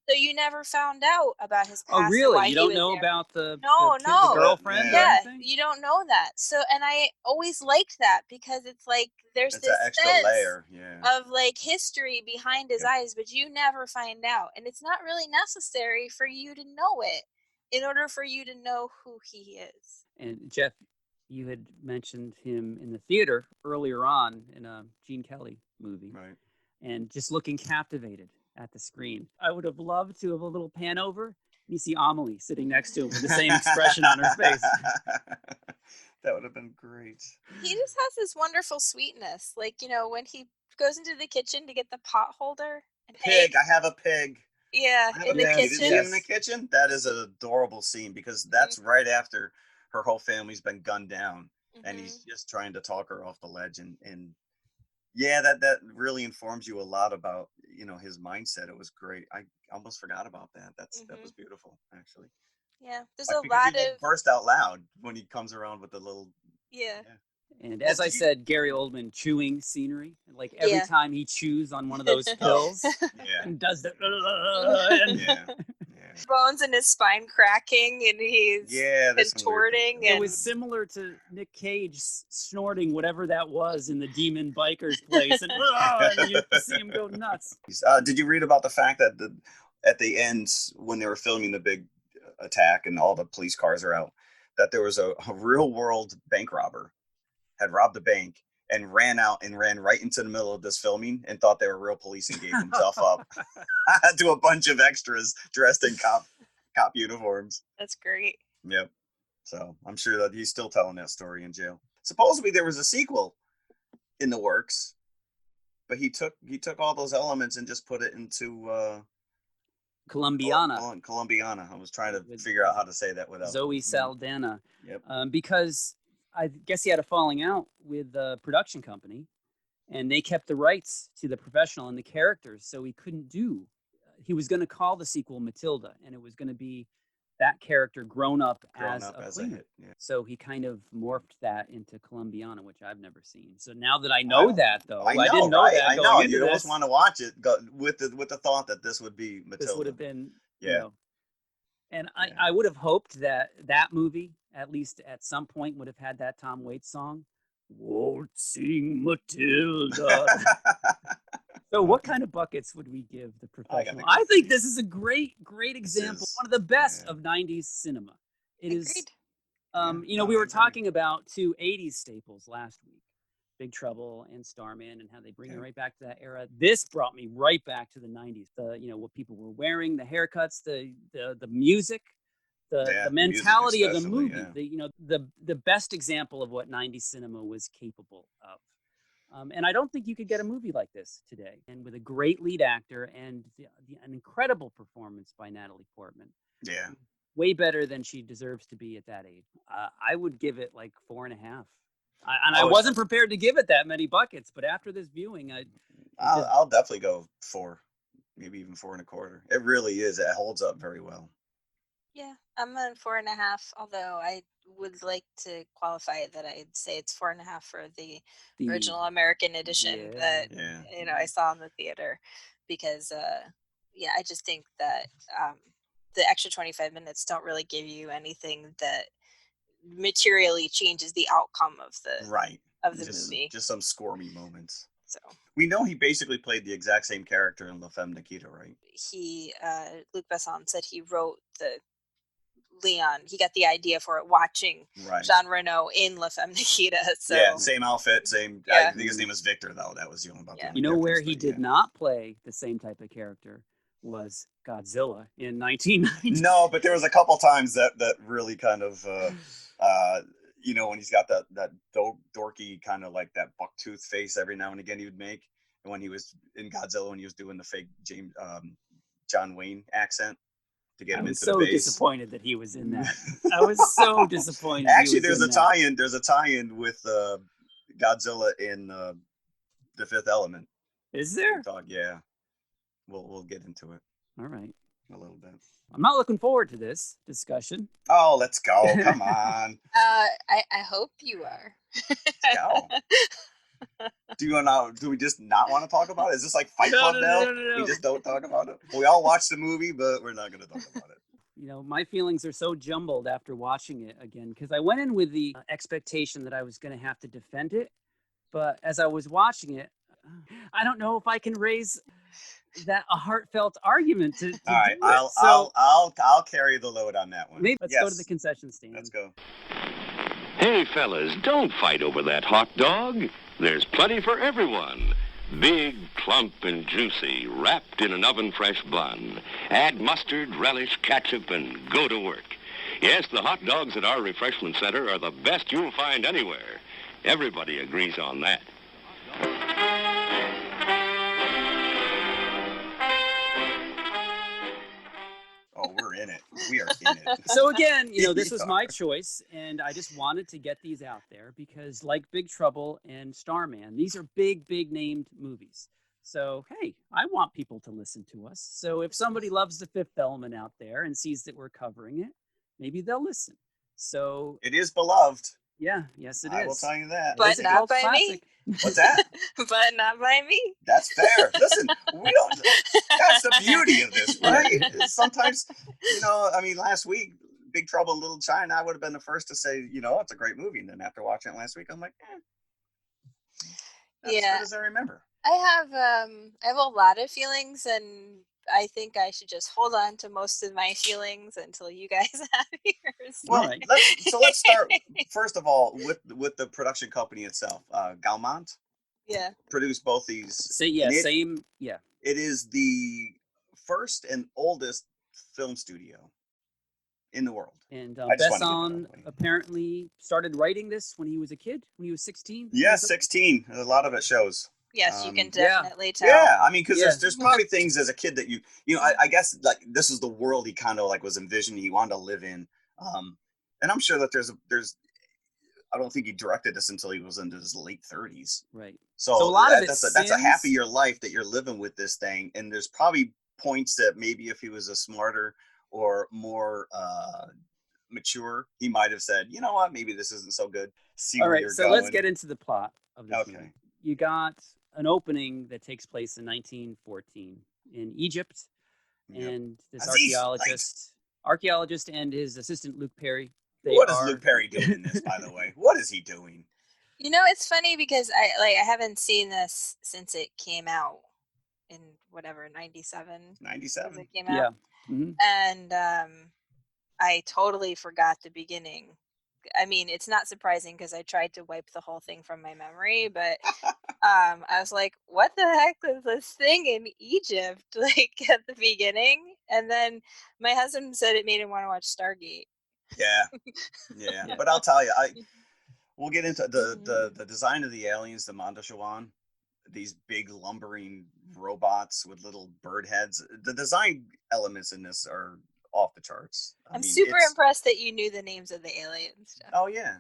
So you never found out about his past. Oh, really? Why You don't he was know there. about the No. girlfriend or Yeah, anything? you don't know that. So, and I always liked that because it's like there's It's this an extra sense layer. Yeah. of like history behind his eyes, but you never find out, and it's not really necessary for you to know it in order for you to know who he is. And Jeff, you had mentioned him in the theater earlier on in a Gene Kelly movie. Right. And just looking captivated at the screen. I would have loved to have a little pan over, and you see Amelie sitting next to him with the same expression on her face. That would have been great. He just has this wonderful sweetness. Like, when he goes into the kitchen to get the pot holder. Pig. I have a pig. Yeah, in the Did you see kitchen. him in the kitchen? That is an adorable scene because that's right after her whole family's been gunned down, and he's just trying to talk her off the ledge, and yeah, that really informs you a lot about his mindset. It was great. I almost forgot about that. That was beautiful, actually. Yeah, there's Like, a lot he of burst out loud when he comes around with the little And as I said, Gary Oldman chewing scenery. Like every Yeah. time he chews on one of those pills and does the bones in his spine cracking and he's contorting. It was similar to Nick Cage snorting whatever that was in the demon biker's place, and you see him go nuts. Did you read about the fact that at the end, when they were filming the big attack and all the police cars are out, that there was a real world bank robber had robbed a bank and ran out and ran right into the middle of this filming and thought they were real police and gave himself up to a bunch of extras dressed in cop uniforms. That's great. Yep. So I'm sure that he's still telling that story in jail. Supposedly there was a sequel in the works, but he took all those elements and just put it into Colombiana. Colombiana. I was trying to figure out how to say that without Zoe Saldana. Yep. Because I guess he had a falling out with the production company, and they kept the rights to the professional and the characters, so he couldn't do. He was going to call the sequel Mathilda, and it was going to be that character grown up as a cleaner. So he kind of morphed that into Colombiana, which I've never seen. So now that I know that, though, I didn't know that. I know you almost want to watch it with the thought that this would be Mathilda. This would have been, And I would have hoped that movie, at least at some point, would have had that Tom Waits song, Waltzing Matilda. So what kind of buckets would we give The Professional? I think this is a great example, one of the best of 90s cinema. It is. Agreed. We were I agree. talking about two 80s staples last week, Big Trouble and Starman, and how they bring it right back to that era. This brought me right back to the 90s. What people were wearing, the haircuts, the music, the mentality of the movie. Yeah. The best example of what 90s cinema was capable of. And I don't think you could get a movie like this today. And with a great lead actor and an incredible performance by Natalie Portman. Yeah. Way better than she deserves to be at that age. I would give it like 4.5. I wasn't prepared to give it that many buckets, but after this viewing, I'll definitely go 4, maybe even 4.25. It really is. It holds up very well. Yeah, I'm at 4.5. Although I would like to qualify that I'd say it's 4.5 for the original American edition that I saw in the theater, because I just think that the extra 25 minutes don't really give you anything that materially changes the outcome of the movie. Just some squirmy moments. So we know he basically played the exact same character in La Femme Nikita, right? Luc Besson said he wrote the Leon. He got the idea for it watching Jean Reno in La Femme Nikita. So yeah, same outfit, same. Yeah. I think his name was Victor, though. That was the only about. You know where he did not play the same type of character was Godzilla in 1990. No, but there was a couple times that really kind of, when he's got that dorky kind of like that bucktooth face every now and again he would make, and when he was in Godzilla, when he was doing the fake John Wayne accent to get him into the base. I was so disappointed that he was in that. I was so disappointed. Actually, there's a tie-in. There's a tie-in with Godzilla in The Fifth Element. Is there? Yeah. We'll get into it. All right. A little bit. I'm not looking forward to this discussion. Oh, let's go. Come on. I hope you are. Let's go. Do we just not want to talk about it? Is this like Fight Club now? No. We just don't talk about it? We all watch the movie, but we're not going to talk about it. My feelings are so jumbled after watching it again, because I went in with the expectation that I was going to have to defend it. But as I was watching it, I don't know if I can raise a heartfelt argument to all right, I'll carry the load on that one. Maybe let's go to the concession stand. Let's go. Hey fellas, don't fight over that hot dog. There's plenty for everyone. Big, plump, and juicy, wrapped in an oven-fresh bun. Add mustard, relish, ketchup, and go to work. Yes, the hot dogs at our refreshment center are the best you'll find anywhere. Everybody agrees on that. Oh, we're in it. We are in it. So again, this was my choice, and I just wanted to get these out there because, like Big Trouble and Starman, these are big, big named movies. So, hey, I want people to listen to us. So if somebody loves The Fifth Element out there and sees that we're covering it, maybe they'll listen. So it is beloved. Yeah, yes, it is. I will tell you that. But not by me. What's that? But not by me. That's fair. Listen, we don't. That's the beauty of this, right? Sometimes, last week, Big Trouble in Little China, I would have been the first to say, it's a great movie. And then after watching it last week, I'm like, That's as good as I remember. I have a lot of feelings, and I think I should just hold on to most of my feelings until you guys have yours. Well, let's start first of all with the production company itself. Gaumont. Yeah. Produced both these. Same. It is the first and oldest film studio in the world. And Besson apparently started writing this when he was a kid, when he was 16. Yeah, 16. A lot of it shows. Yes, you can definitely tell. Yeah, because there's probably things as a kid that I guess like this is the world he kind of like was envisioning he wanted to live in. And I'm sure that there's I don't think he directed this until he was into his late 30s. Right. So a lot of that's a half of your life that you're living with this thing. And there's probably points that maybe if he was a smarter or more mature, he might have said, you know what, maybe this isn't so good. All right, so let's get into the plot of this movie. You got an opening that takes place in 1914 in Egypt, and this archaeologist and his assistant Luke Perry. What is Luke Perry doing in this, by the way? What is he doing? It's funny because I haven't seen this since it came out in 97. 97. It came out. Yeah. Mm-hmm. And I totally forgot the beginning. I mean, it's not surprising because I tried to wipe the whole thing from my memory, but I was like, what the heck was this thing in Egypt, like, at the beginning? And then my husband said it made him want to watch Stargate. Yeah. But I'll tell you, we'll get into the design of the aliens, the Mondoshawan, these big lumbering robots with little bird heads. The design elements in this are off the charts. I'm super impressed that you knew the names of the aliens. Oh yeah.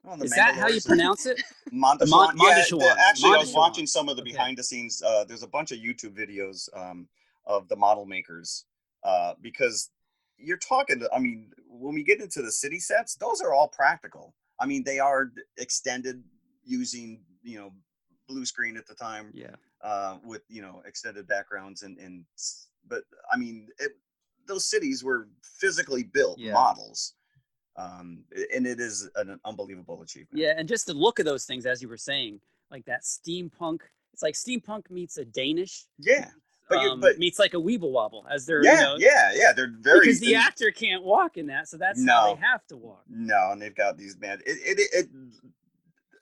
Well, Is that how you pronounce it? Mondoshawan. Mondoshawan. Actually, I was Mondoshawan. watching some of the behind the scenes. There's a bunch of YouTube videos of the model makers because you're talking. I mean, when we get into the city sets, those are all practical. I mean, they are extended using blue screen at the time. Yeah. With extended backgrounds but I mean, those cities were physically built models. And it is an unbelievable achievement. Yeah, and just the look of those things, as you were saying, like that steampunk. It's like steampunk meets a Danish. Yeah, but meets like a Weeble Wobble, as they're yeah, they're very because the actor can't walk in that, so that's how they have to walk. No, and they've got these it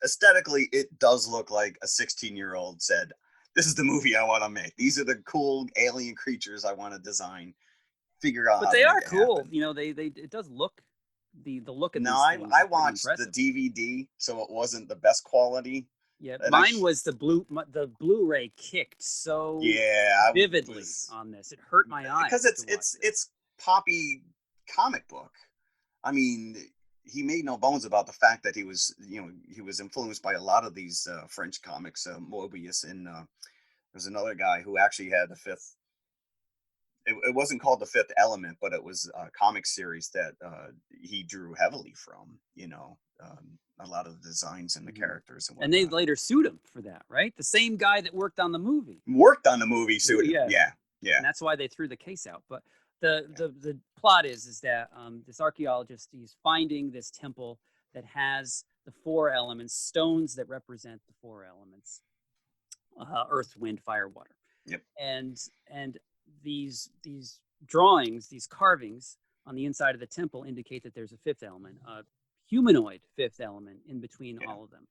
aesthetically it does look like a 16-year-old said, "This is the movie I want to make. These are the cool alien creatures I want to design." Figure out. But they are cool. It does look. The look of these things. I watched the DVD, so it wasn't the best quality. Yeah, and mine was the Blu-ray kicked so vividly on this. It hurt my eyes because it's poppy comic book. I mean, he made no bones about the fact that he was influenced by a lot of these French comics, Moebius, and there's another guy who actually had the fifth. It wasn't called The Fifth Element, but it was a comic series that he drew heavily from, a lot of the designs and the characters. And they later sued him for that, right? The same guy that worked on the movie. Sued him. Yeah. And that's why they threw the case out. But the plot is that this archaeologist, he's finding this temple that has the four elements, stones that represent the four elements, earth, wind, fire, water. Yep. And these drawings, these carvings on the inside of the temple indicate that there's a fifth element, a humanoid fifth element in between all of them.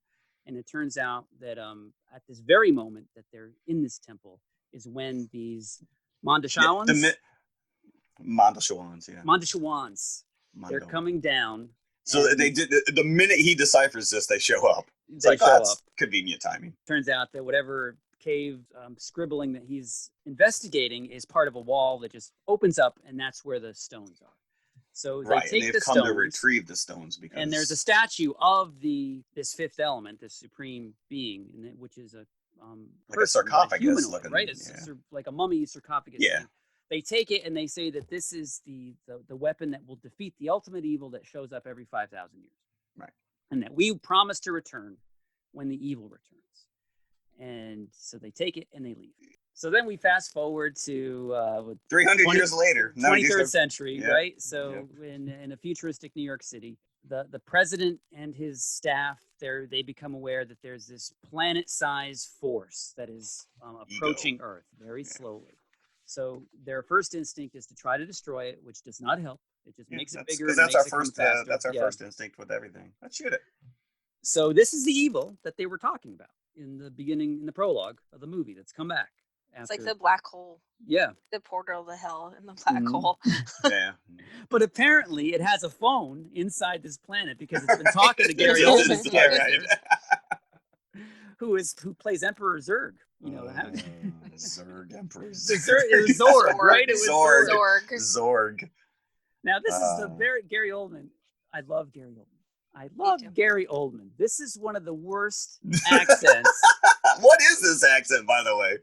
And it turns out that at this very moment that they're in this temple is when these Mondashawans, Mondashawans, they're coming down. So they did the minute he deciphers this, they show up. It's that's convenient timing. Turns out that whatever cave scribbling that he's investigating is part of a wall that just opens up, and that's where the stones are. So they take the stones, to retrieve the stones, and there's a statue of this fifth element, this supreme being, which is a like a sarcophagus looking, right? It's like a mummy sarcophagus. Yeah. Thing. They take it and they say that this is the weapon that will defeat the ultimate evil that shows up every 5,000 years. Right. And that we promise to return when the evil returns. And so they take it and they leave. So then we fast forward to 300 years later, 23rd century, right? So in a futuristic New York City, the president and his staff, they become aware that there's this planet-sized force that is approaching Earth very slowly. So their first instinct is to try to destroy it, which does not help. It just makes it bigger. Because that's our first instinct with everything. Let's shoot it. So this is the evil that they were talking about in the beginning, in the prologue of the movie that's come back. It's like the black hole. Yeah. The portal to hell in the black hole. Yeah. But apparently it has a phone inside this planet because it's been talking to Gary Oldman's character, who plays Emperor Zurg. Zurg, Emperor Zorg, right? It was Zorg. Now this is the Gary Oldman. I love Gary Oldman. I love Gary Oldman. This is one of the worst accents. What is this accent, by the way?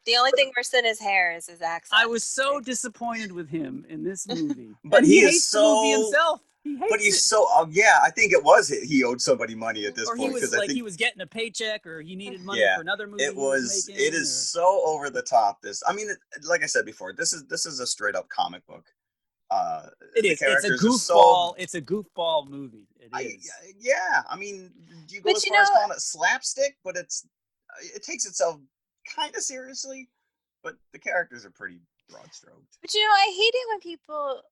The only thing worse than his hair is his accent. I was so disappointed with him in this movie. But he hates the movie himself. He hates but he's it. So I think it was he owed somebody money at this or point. He was he was getting a paycheck, or he needed money for another movie. It is so over the top. Like I said before, this is a straight up comic book. It is. It's a goofball. It's a goofball movie. It is. I mean, do you go as far as calling it slapstick? But it takes itself kind of seriously. But the characters are pretty broad stroked. But I hate it when people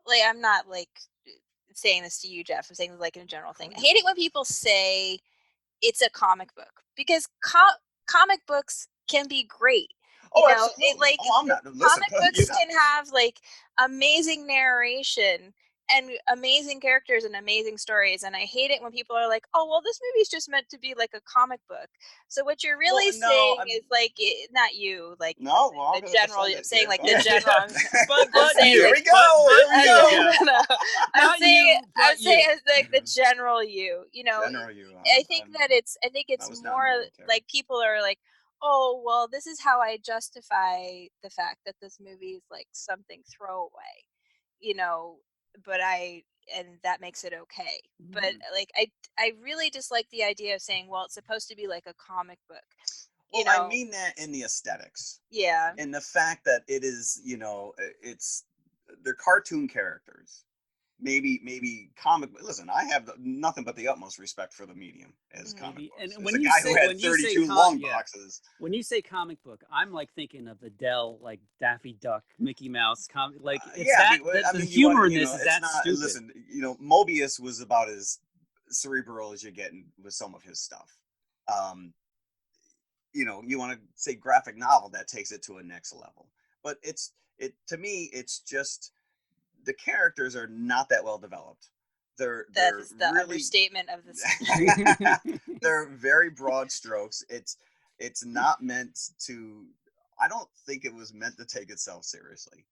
like, I'm not like saying this to you, Jeff. I'm saying this like in a general thing. I hate it when people say it's a comic book, because comic books can be great. Oh, absolutely. I'm not. Listen, comic books can have like amazing narration and amazing characters and amazing stories, and I hate it when people are like, "Oh, well, this movie's just meant to be like a comic book." So what you're really saying is like, not you, like no, well, the general. I'm saying like the general. But here we go. I'm saying you. as like the general you. General you. I think it's more like people are like, oh, well, this is how I justify the fact that this movie is like something throwaway, but and that makes it okay. But like, I really dislike the idea of saying, well, it's supposed to be like a comic book. Well, I mean that in the aesthetics. Yeah. And the fact that it is, they're cartoon characters. Maybe comic. Listen, I have nothing but the utmost respect for the medium as comic books. And as a guy who had 32 long boxes. When you say comic book, I'm like thinking of the Dell, like Daffy Duck, Mickey Mouse comic. Like the humor in this is that stupid. Listen, Mobius was about as cerebral as you get with some of his stuff. You want to say graphic novel, that takes it to a next level. But to me, it's just the characters are not that well developed. They're the really, understatement of this. They're very broad strokes. It's not meant to. I don't think it was meant to take itself seriously.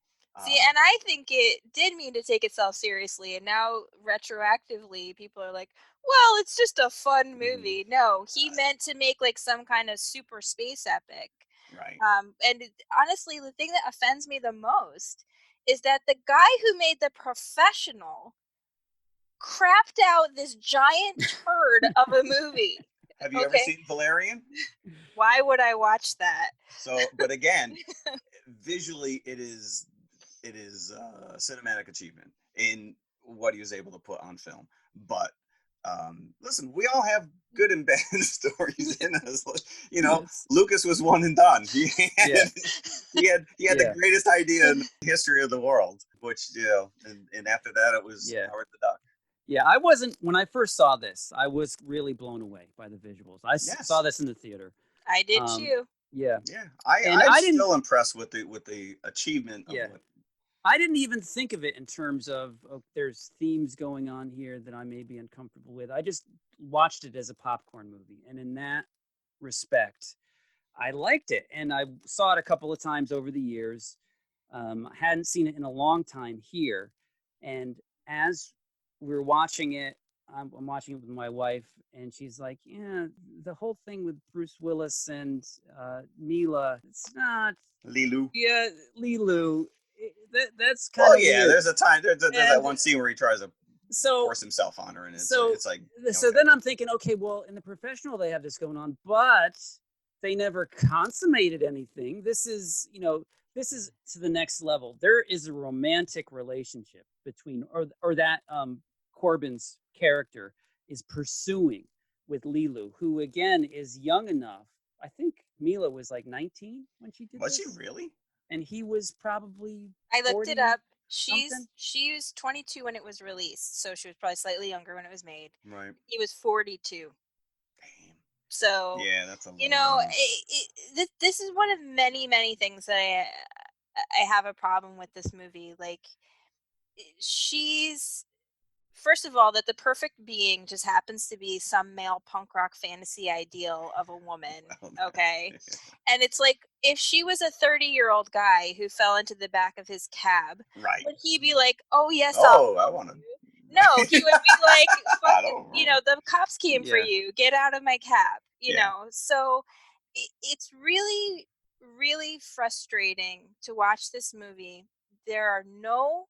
See, and I think it did mean to take itself seriously, and now retroactively, people are like, "Well, it's just a fun movie." No, he meant to make like some kind of super space epic. Right. And honestly, the thing that offends me the most is that the guy who made The Professional crapped out this giant turd of a movie. Have you ever seen Valerian? Why would I watch that? So, but again, visually, it is cinematic achievement in what he was able to put on film. But listen, we all have good and bad stories in us. Yes. Lucas was one and done. He had the greatest idea in the history of the world, which and after that it was Howard the Duck. Yeah, when I first saw this, I was really blown away by the visuals. I saw this in the theater. I did too. Yeah. Yeah. I'm still impressed with the achievement of it. I didn't even think of it in terms of there's themes going on here that I may be uncomfortable with. I just watched it as a popcorn movie. And in that respect, I liked it. And I saw it a couple of times over the years. I hadn't seen it in a long time here. And as we're watching it, I'm watching it with my wife, and she's like, yeah, the whole thing with Bruce Willis and Mila, it's not... Lee Loo. Yeah, Lee Loo. That's kind of weird. There's a time, there's that one scene where he tries to force himself on her, and it's like... So then I'm thinking, okay, well, in The Professional, they have this going on, but they never consummated anything. This is to the next level. There is a romantic relationship between, or that Corbin's character is pursuing with Lee Loo, who again is young enough. I think Mila was like 19 when she did this. Was she really? And he was probably... I looked it up. She was 22 when it was released, so she was probably slightly younger when it was made. Right. He was 42. Damn. So yeah, that's a lot. This is one of many, many things that I have a problem with this movie. Like, she's... First of all, that the perfect being just happens to be some male punk rock fantasy ideal of a woman, okay? And it's like, if she was a 30-year-old guy who fell into the back of his cab, right? Would he be like, oh, yes, I want to... No, he would be like, the cops came for you. Get out of my cab, you know? So it's really, really frustrating to watch this movie. There are no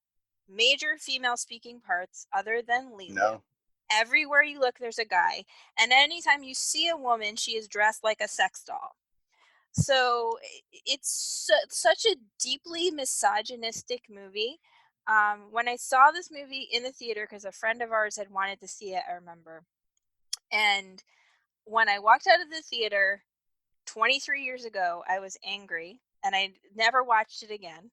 major female speaking parts other than Lee Loo. No. Everywhere you look, there's a guy. And anytime you see a woman, she is dressed like a sex doll. So it's such a deeply misogynistic movie. When I saw this movie in the theater, because a friend of ours had wanted to see it, I remember. And when I walked out of the theater 23 years ago, I was angry, and I never watched it again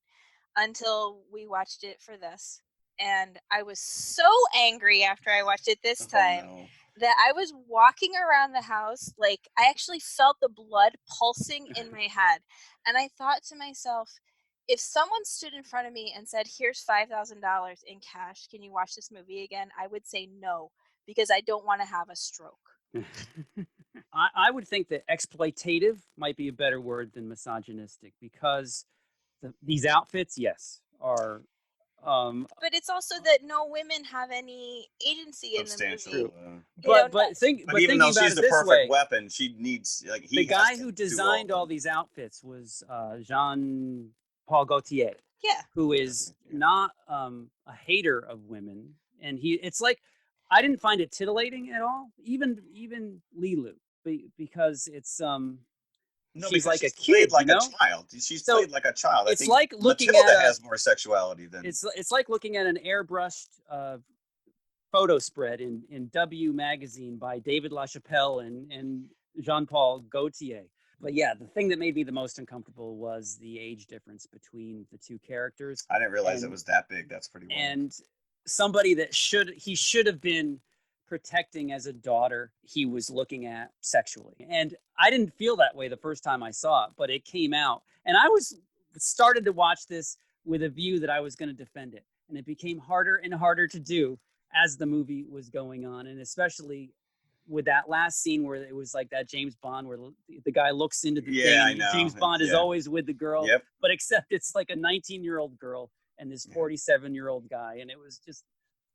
until we watched it for this. and I was so angry after I watched it this Oh, time no. that I was walking around the house, like I actually felt the blood pulsing in my head. And I thought to myself, if someone stood in front of me and said, here's $5,000 in cash, can you watch this movie again? I would say no, because I don't want to have a stroke. I would think that exploitative might be a better word than misogynistic, because these outfits, yes, are. But it's also that no women have any agency in the Substantial. movie. But But even thinking though about she's it the this perfect way, weapon, she needs like the he has guy to who do designed all them. these outfits was Jean Paul Gaultier, Yeah. who is not a hater of women, and it's like I didn't find it titillating at all, even Lee Loo, because it's No, she's because like a she's played kid, like a child. She's So played like a child. I it's think like looking Matilda at has more sexuality than. it's like looking at an airbrushed photo spread in W magazine by David LaChapelle and Jean Paul Gaultier. But yeah, the thing that made me the most uncomfortable was the age difference between the two characters. I didn't realize it was that big. That's pretty wild. And somebody that should have been protecting as a daughter, he was looking at sexually. And I didn't feel that way the first time I saw it, but it came out. And I started to watch this with a view that I was going to defend it. And it became harder and harder to do as the movie was going on. And especially with that last scene where it was like that James Bond, where the guy looks into the thing, and James Bond is always with the girl, but except it's like a 19-year-old girl and this 47-year-old guy. And it was just,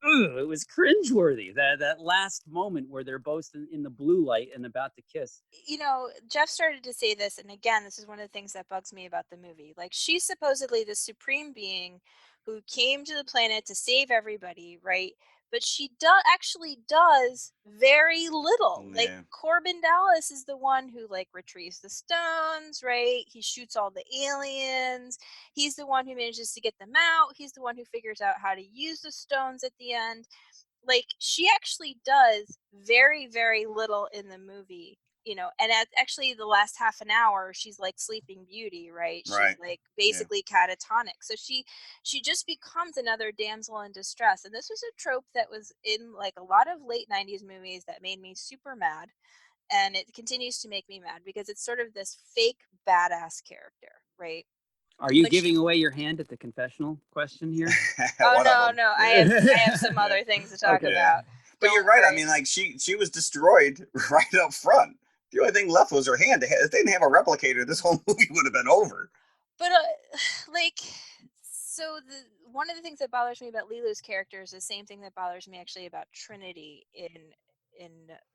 it was cringeworthy, that last moment where they're both in the blue light and about to kiss. You know, Jeff started to say this, and again, this is one of the things that bugs me about the movie. Like, she's supposedly the supreme being who came to the planet to save everybody, right? But she actually does very little. Like, Corbin Dallas is the one who like retrieves the stones, right? He shoots all the aliens. He's the one who manages to get them out. He's the one who figures out how to use the stones at the end. Like, she actually does very, very little in the movie, you know. And actually the last half an hour, she's like Sleeping Beauty, right? She's like basically catatonic. So she just becomes another damsel in distress. And this was a trope that was in like a lot of late 90s movies that made me super mad. And it continues to make me mad because it's sort of this fake badass character, right? Are you giving away your hand at the confessional question here? Oh, no. I have some other things to talk about. But you're right. I mean, like, she was destroyed right up front. The only thing left was her hand. If they didn't have a replicator, this whole movie would have been over. But, like, so one of the things that bothers me about Lee Loo's character is the same thing that bothers me actually about Trinity in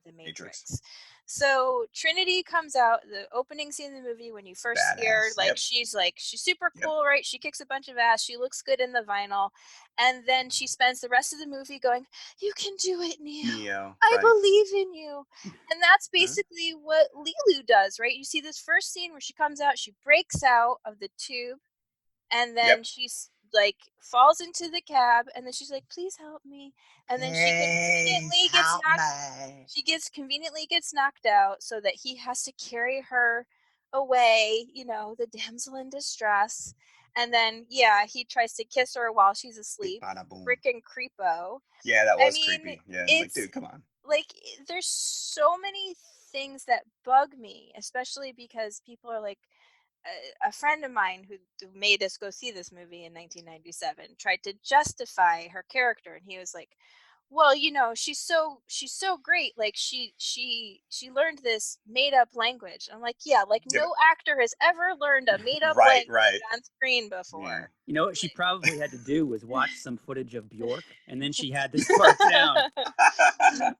the Matrix. So Trinity comes out, the opening scene in the movie when you first see her, like she's super cool, right? She kicks a bunch of ass, she looks good in the vinyl, and then she spends the rest of the movie going, "You can do it, Neo. I believe in you." And that's basically what Lee Loo does, right? You see this first scene where she comes out, she breaks out of the tube, and then she's like falls into the cab, and then she's like, "Please help me." And then she conveniently gets knocked out so that he has to carry her away, you know, the damsel in distress. And then he tries to kiss her while she's asleep. Bada Boom. Freaking creepo. Yeah, that was creepy. Yeah, like, dude, come on. Like, there's so many things that bug me, especially because people are like, a friend of mine who made us go see this movie in 1997 tried to justify her character, and he was like, well, you know, she's so great, like she learned this made up language. I'm like, yeah, like no actor has ever learned a made up language on screen before. You know what she probably had to do was watch some footage of Bjork, and then she had this part down.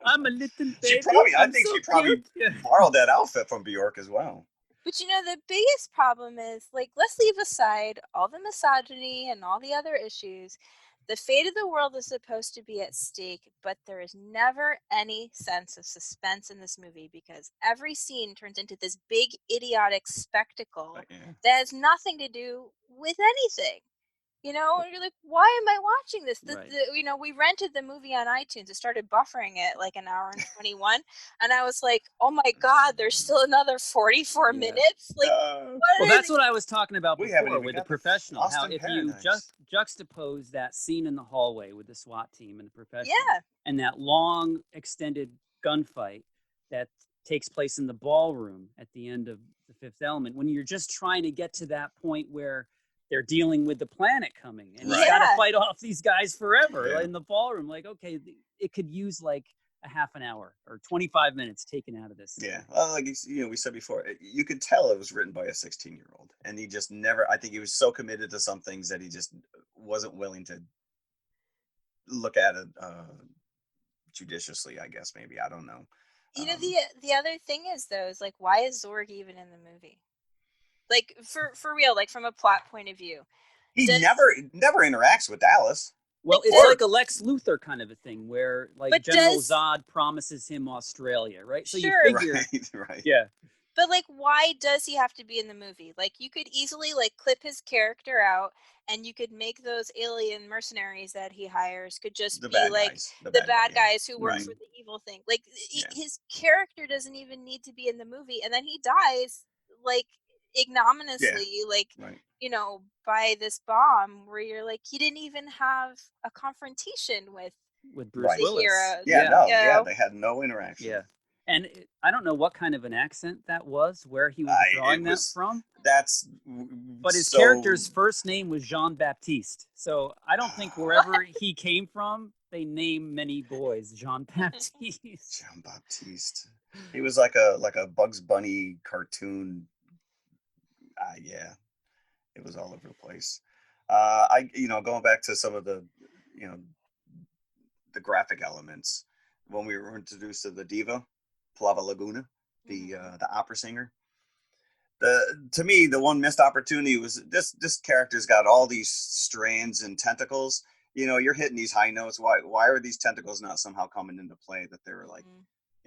I'm a little baby. I think she probably borrowed that outfit from Bjork as well. But you know, the biggest problem is, like, let's leave aside all the misogyny and all the other issues. The fate of the world is supposed to be at stake, but there is never any sense of suspense in this movie because every scene turns into this big idiotic spectacle that has nothing to do with anything. You know, you're like, why am I watching this? Right. You know, we rented the movie on iTunes. It started buffering it like an hour and 21. And I was like, oh my God, there's still another 44 Yeah. minutes. Like, Well, that's what I was talking about We haven't before even with the got the professional. Lost How in if you Paradise. juxtapose that scene in the hallway with the SWAT team and the professional, Yeah. and that long extended gunfight that takes place in the ballroom at the end of The Fifth Element, when you're just trying to get to that point where they're dealing with the planet coming, and he's Right. got to Yeah. fight off these guys forever Yeah. in the ballroom. Like, okay, it could use like a half an hour or 25 minutes taken out of this. Yeah, well, like we said before, you could tell it was written by a 16-year-old, and he just never. I think he was so committed to some things that he just wasn't willing to look at it judiciously. I guess maybe, I don't know. You know, the other thing is though, is like, why is Zorg even in the movie? Like, for real, like from a plot point of view. He Does- never interacts with Dallas. Well, Like, it's does- like a Lex Luthor kind of a thing where like But General does- Zod promises him Australia, right? So Sure. you figure, Right. yeah, But like, why does he have to be in the movie? Like, you could easily like clip his character out, and you could make those alien mercenaries that he hires could just The be bad like guys. the bad guy, guys who work Right. for the evil thing. Like, Yeah. his character doesn't even need to be in the movie, and then he dies like ignominiously, like, Right. you know, by this bomb where you're like, he didn't even have a confrontation with Bruce Right. the Willis. heroes. Yeah, Yeah. no, You yeah, know? they had no interaction. Yeah. And I don't know what kind of an accent that was, where he was drawing that from. That's. But his character's first name was Jean Baptiste. So I don't think wherever he came from, they name many boys Jean Baptiste. Jean Baptiste. He was like a Bugs Bunny cartoon. Yeah, it was all over the place. Going back to some of the, the graphic elements when we were introduced to the diva, Plava Laguna, the opera singer. To me, the one missed opportunity was this character's got all these strands and tentacles. You know, you're hitting these high notes. Why are these tentacles not somehow coming into play? That they were like,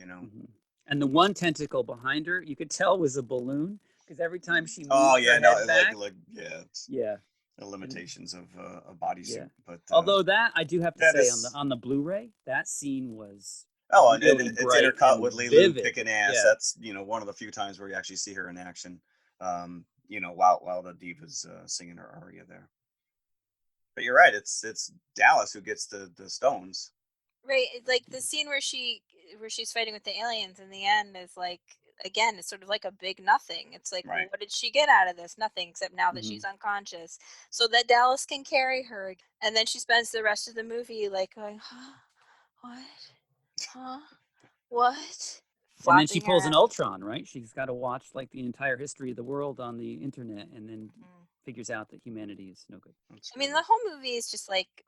Mhm. And the one tentacle behind her, you could tell was a balloon because every time she moved yeah, her no, head back, yeah, the limitations of a bodysuit. Yeah. But although that I do have to that say is- on the Bluray, that scene was and really it's bright intercut and with Lee Loo vivid. kicking ass. Yeah. That's one of the few times where you actually see her in action. While the diva's singing her aria there. But you're right. It's Dallas who gets the stones. Right, like the scene where she's fighting with the aliens in the end is like, again, it's sort of like a big nothing. It's like, well, Right. what did she get out of this? Nothing, except now that Mhm. she's unconscious, so that Dallas can carry her. And then she spends the rest of the movie like going, huh, what, huh, what? And then she Flopping pulls an around. Ultron, right? She's got to watch like the entire history of the world on the internet, and then figures out that humanity is no good. I mean, the whole movie is just like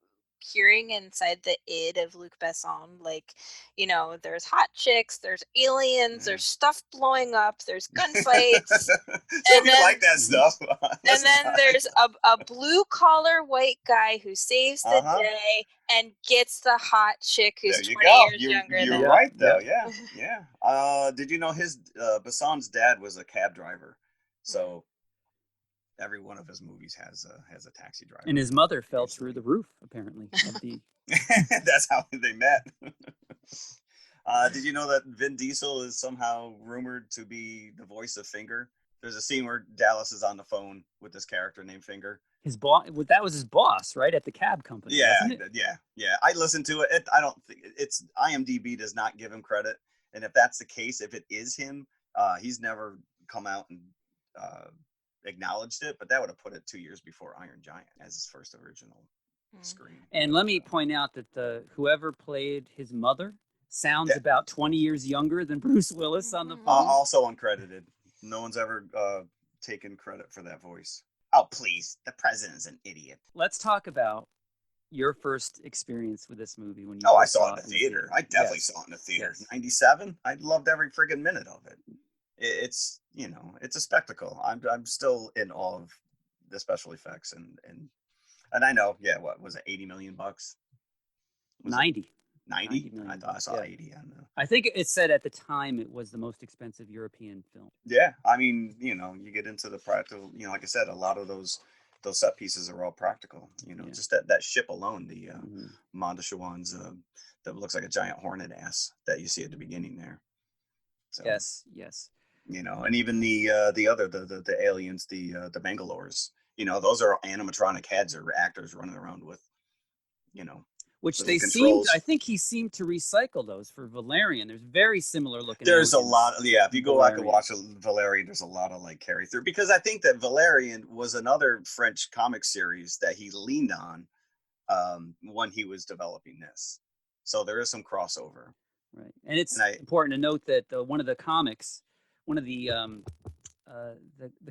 peering inside the id of Luc Besson. Like, you know, there's hot chicks, there's aliens, there's stuff blowing up, there's gunfights. So if you like that stuff, And then there's a blue collar white guy who saves the day and gets the hot chick who's 20 years younger than him. You're right, though. Yeah. Did you know his Besson's dad was a cab driver? So every one of his movies has a taxi driver. And his mother fell through the roof, apparently. Of the... That's how they met. Did you know that Vin Diesel is somehow rumored to be the voice of Finger? There's a scene where Dallas is on the phone with this character named Finger. His boss, that was his boss, right, at the cab company. Yeah. I listened to it. I don't think it's IMDb does not give him credit, and if that's the case, if it is him, he's never come out and acknowledged it. But that would have put it 2 years before Iron Giant as his first original screen. And let me point out that whoever played his mother sounds about 20 years younger than Bruce Willis on the phone. Also uncredited. No one's ever taken credit for that voice. Oh, please. The president's an idiot. Let's talk about your first experience with this movie. When you I saw it in the theater. I definitely saw it in the theater. Yes. 97. I loved every friggin' minute of it. It's, it's a spectacle. I'm still in awe of the special effects and I know, what was it, $80 million? 90. 90? million I thought I saw 80 on the... I think it said at the time it was the most expensive European film. Yeah, I mean, you get into the practical, like I said, a lot of those those set pieces are all practical. You know, just that ship alone, the Mondoshawan's that looks like a giant hornet ass that you see at the beginning there. So, yes. You know, and even the aliens, the Bangalores, you know, those are animatronic heads or actors running around with, you know, which little they controls. I think he seemed to recycle those for Valerian. There's very similar looking. There's a lot, if you go back and watch Valerian, there's a lot of like carry through, because I think that Valerian was another French comic series that he leaned on when he was developing this. So there is some crossover. Right, and it's important to note that one of the comics, one of the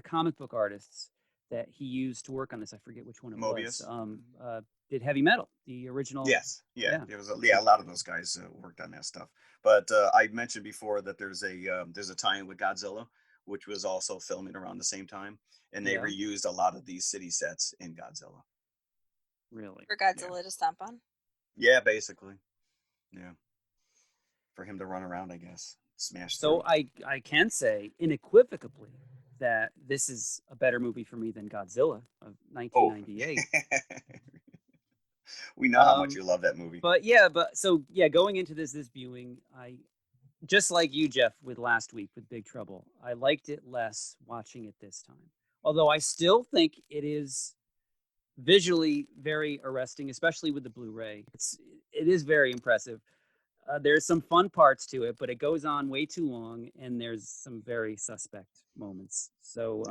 comic book artists that he used to work on this, I forget which one it Mobius. was, did Heavy Metal, the original. Yes, there was a lot of those guys worked on that stuff. But I mentioned before that there's a tie-in with Godzilla, which was also filming around the same time, and they reused a lot of these city sets in Godzilla. Really? For Godzilla to stomp on? Yeah, basically. Yeah. For him to run around, I guess, smash. So I can say unequivocally that this is a better movie for me than Godzilla of 1998. We know how much you love that movie. But going into this viewing, I just like you, Jeff, with last week with Big Trouble, I liked it less watching it this time. Although I still think it is visually very arresting, especially with the Blu-ray. It is very impressive. There's some fun parts to it, but it goes on way too long, and there's some very suspect moments. So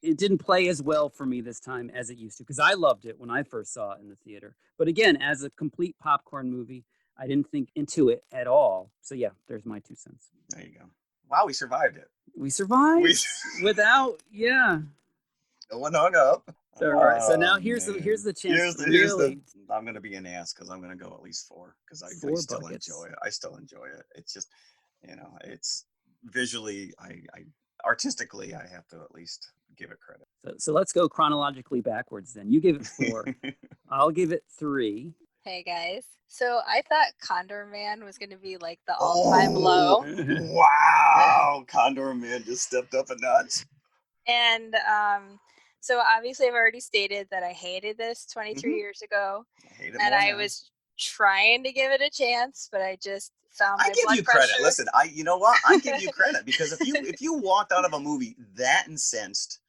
it didn't play as well for me this time as it used to, because I loved it when I first saw it in the theater. But again, as a complete popcorn movie, I didn't think into it at all. So yeah, there's my 2 cents. There you go. Wow, we survived it. We survived without, No one hung up. So, all right, so now here's the chance. I'm gonna be an ass because I'm gonna go at least 4, because I still enjoy it. I still enjoy it. It's just, you know, it's visually, I artistically, I have to at least give it credit. So let's go chronologically backwards then. You give it 4. I'll give it 3. Hey guys. So I thought Condor Man was going to be like the all-time low. Wow, Condor Man just stepped up a notch. And so obviously I've already stated that I hated this 23 years ago. I was trying to give it a chance, but I just found my blood pressure. Credit. Listen, you know what? I give you credit, because if you walked out of a movie that incensed,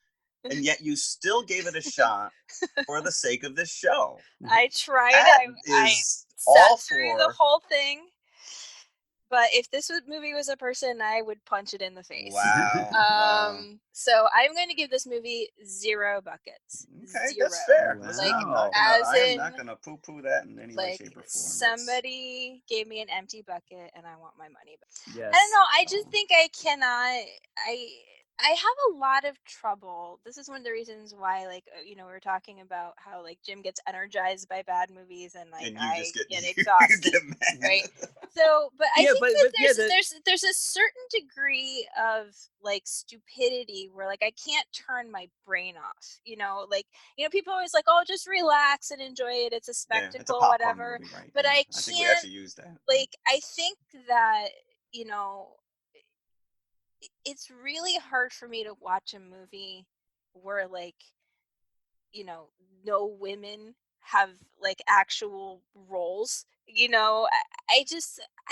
and yet you still gave it a shot for the sake of this show. I tried. I sat through the whole thing. But if this movie was a person, I would punch it in the face. Wow. So I'm going to give this movie 0 buckets. Okay, 0. That's fair. Like, I'm not going to poo-poo that in any way, shape, or form. Somebody gave me an empty bucket, and I want my money back. Yes. I don't know. I just think I cannot. I have a lot of trouble. This is one of the reasons why, like, you know, we were talking about how, like, Jim gets energized by bad movies, and like I get exhausted, right? So, but I think that there's a certain degree of like stupidity where like I can't turn my brain off. You know, like, you know, people always like, oh, just relax and enjoy it. It's a spectacle, it's a whatever. Movie, right? But I think we actually use that. Like, I think that, you know, it's really hard for me to watch a movie where, like, you know, no women have like actual roles. You know, I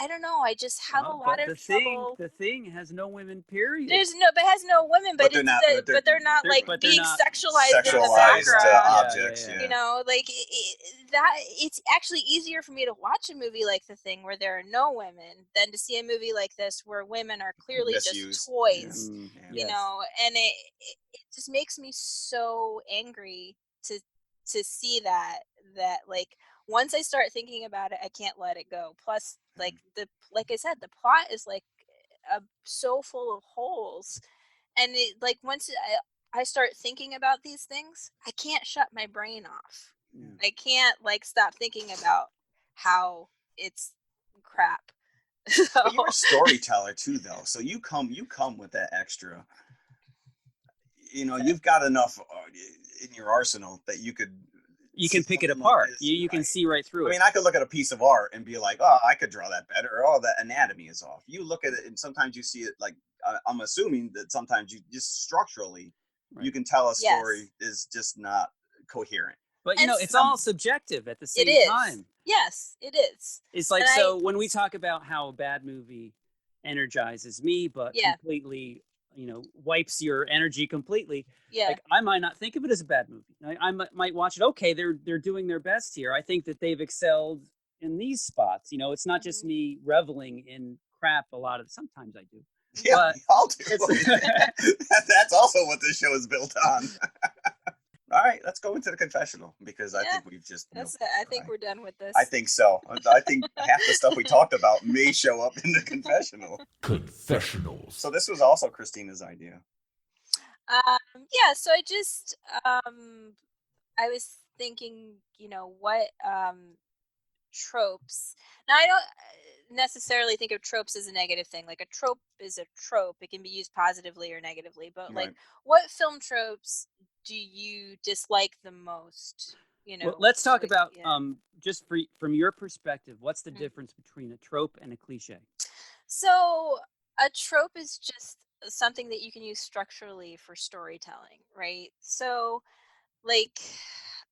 don't know. I just have a lot of trouble. The Thing has no women, period. It has no women, but they're not being sexualized in the background. Objects, You know, like it's actually easier for me to watch a movie like The Thing where there are no women than to see a movie like this where women are clearly just toys. You know, and it just makes me so angry to see that like once I start thinking about it, I can't let it go. Plus, like I said, the plot is like so full of holes, and it, like once I start thinking about these things, I can't shut my brain off. I can't like stop thinking about how it's crap. But you're a storyteller too, though, so you come with that extra. You know, you've got enough in your arsenal that you can pick it apart. You can see right through it. I mean, I could look at a piece of art and be like, oh, I could draw that better, or oh, that anatomy is off. You look at it, and sometimes you see it like, I'm assuming that sometimes you just structurally, you can tell a story is just not coherent. But, you know, And it's all subjective at the It same is. time. Yes, it is. It's like, And so when we talk about how a bad movie energizes me, but Yeah. completely, you know, wipes your energy completely, Yeah. like, I might not think of it as a bad movie. I might watch it. Okay, they're doing their best here. I think that they've excelled in these spots. You know, it's not just me reveling in crap a lot of, sometimes I do. Yeah, But we all do. That's also what this show is built on. All right, let's go into the confessional, because I think we've just. I think we're done with this. I think so. I think half the stuff we talked about may show up in the confessional. Confessionals. So this was also Christina's idea. Yeah. So I just I was thinking, you know, what tropes. Now, I don't necessarily think of tropes as a negative thing. Like, a trope is a trope. It can be used positively or negatively. But like, what film tropes do you dislike the most? You know, well, let's talk about just from your perspective, what's the difference between a trope and a cliche? So a trope is just something that you can use structurally for storytelling, right? So, like,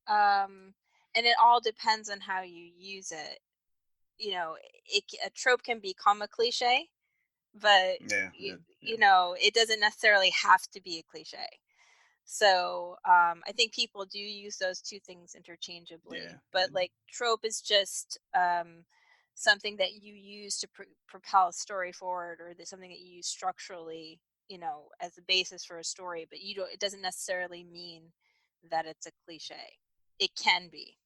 and it all depends on how you use it. You know, a trope can become a cliche, but you know, it doesn't necessarily have to be a cliche. So I think people do use those two things interchangeably. But like, trope is just something that you use to propel a story forward, or there's something that you use structurally, you know, as a basis for a story. But you don't. It doesn't necessarily mean that it's a cliche. It can be,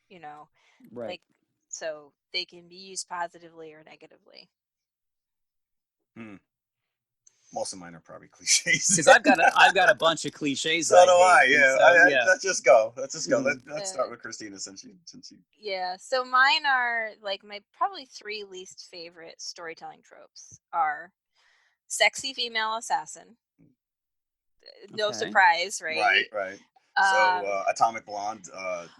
you know, like, so they can be used positively or negatively. Most of mine are probably cliches. Because I've got a bunch of cliches. So do I. Yeah. Let's just go. Let's start with Christina, since you. Yeah. So mine are like my probably 3 least favorite storytelling tropes are sexy female assassin. No surprise, right? Right. So Atomic Blonde,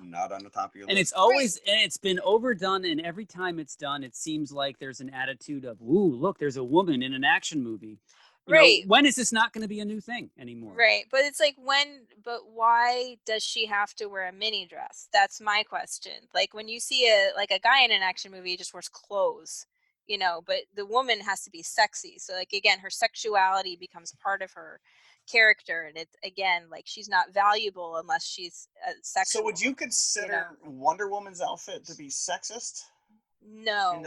not on the top of your list. And it's always, and it's been overdone, and every time it's done, it seems like there's an attitude of, ooh, look, there's a woman in an action movie. You know, when is this not going to be a new thing anymore? Right. But it's like, but why does she have to wear a mini dress? That's my question. Like, when you see a guy in an action movie, he just wears clothes, you know, but the woman has to be sexy. So, like, again, her sexuality becomes part of her character, and it's, again, like, she's not valuable unless she's sexual. So would you consider Wonder Woman's outfit to be sexist? No,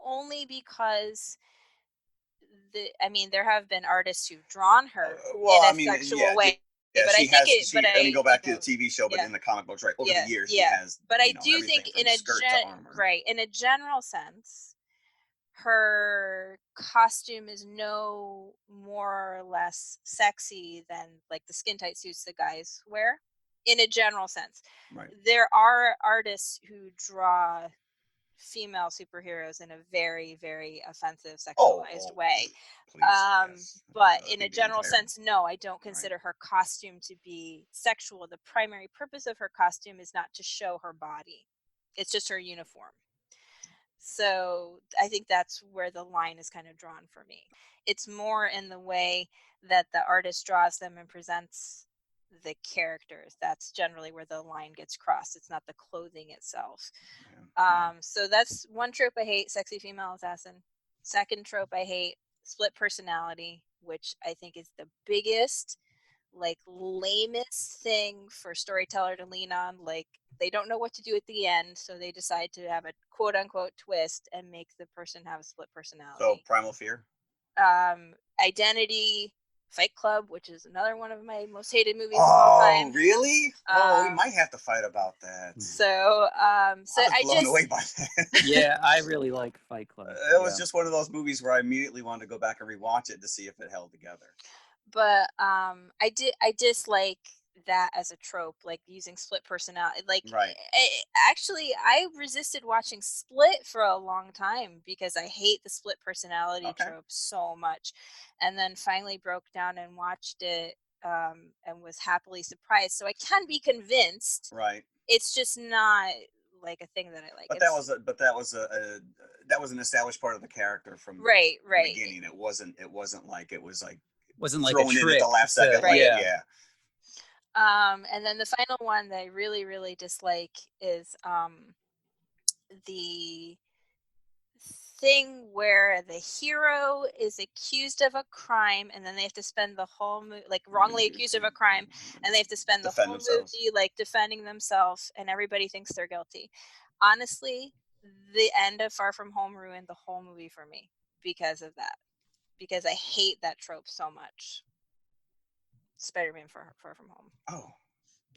only because there have been artists who've drawn her in a sexual way. Yeah, but let me go back to the TV show, but in the comic books, right? Over the years, she has. But I do think, in a general sense, her costume is no more or less sexy than like the skin tight suits that guys wear. In a general sense, there are artists who draw female superheroes in a very, very offensive, sexualized way. Please, but in a general sense, no, I don't consider her costume to be sexual. The primary purpose of her costume is not to show her body. It's just her uniform. So I think that's where the line is kind of drawn for me. It's more in the way that the artist draws them and presents the characters. That's generally where the line gets crossed. It's not the clothing itself. So that's one trope I hate, sexy female assassin. Second trope I hate, split personality, which I think is the biggest, like, lamest thing for storyteller to lean on. Like, they don't know what to do at the end, so they decide to have a quote unquote twist and make the person have a split personality. So Primal Fear, Identity, Fight Club, which is another one of my most hated movies of all time. Oh, really? We might have to fight about that. So I was blown away by that. Yeah, I really like Fight Club. It was just one of those movies where I immediately wanted to go back and rewatch it to see if it held together. But I dislike that as a trope, like using split personality. Like, I resisted watching Split for a long time because I hate the split personality trope so much, and then finally broke down and watched it and was happily surprised. So I can be convinced. Right. It's just not like a thing that I like. But that was an established part of the character from the beginning. It wasn't like wasn't like thrown a trick in at the last second. Right. And then the final one that I really, really dislike is the thing where the hero is accused of a crime and then they have to spend the whole like wrongly accused of a crime and they have to spend the whole movie like defending themselves and everybody thinks they're guilty. Honestly, the end of Far From Home ruined the whole movie for me because of that. Because I hate that trope so much. Spider-Man Far From Home. Oh.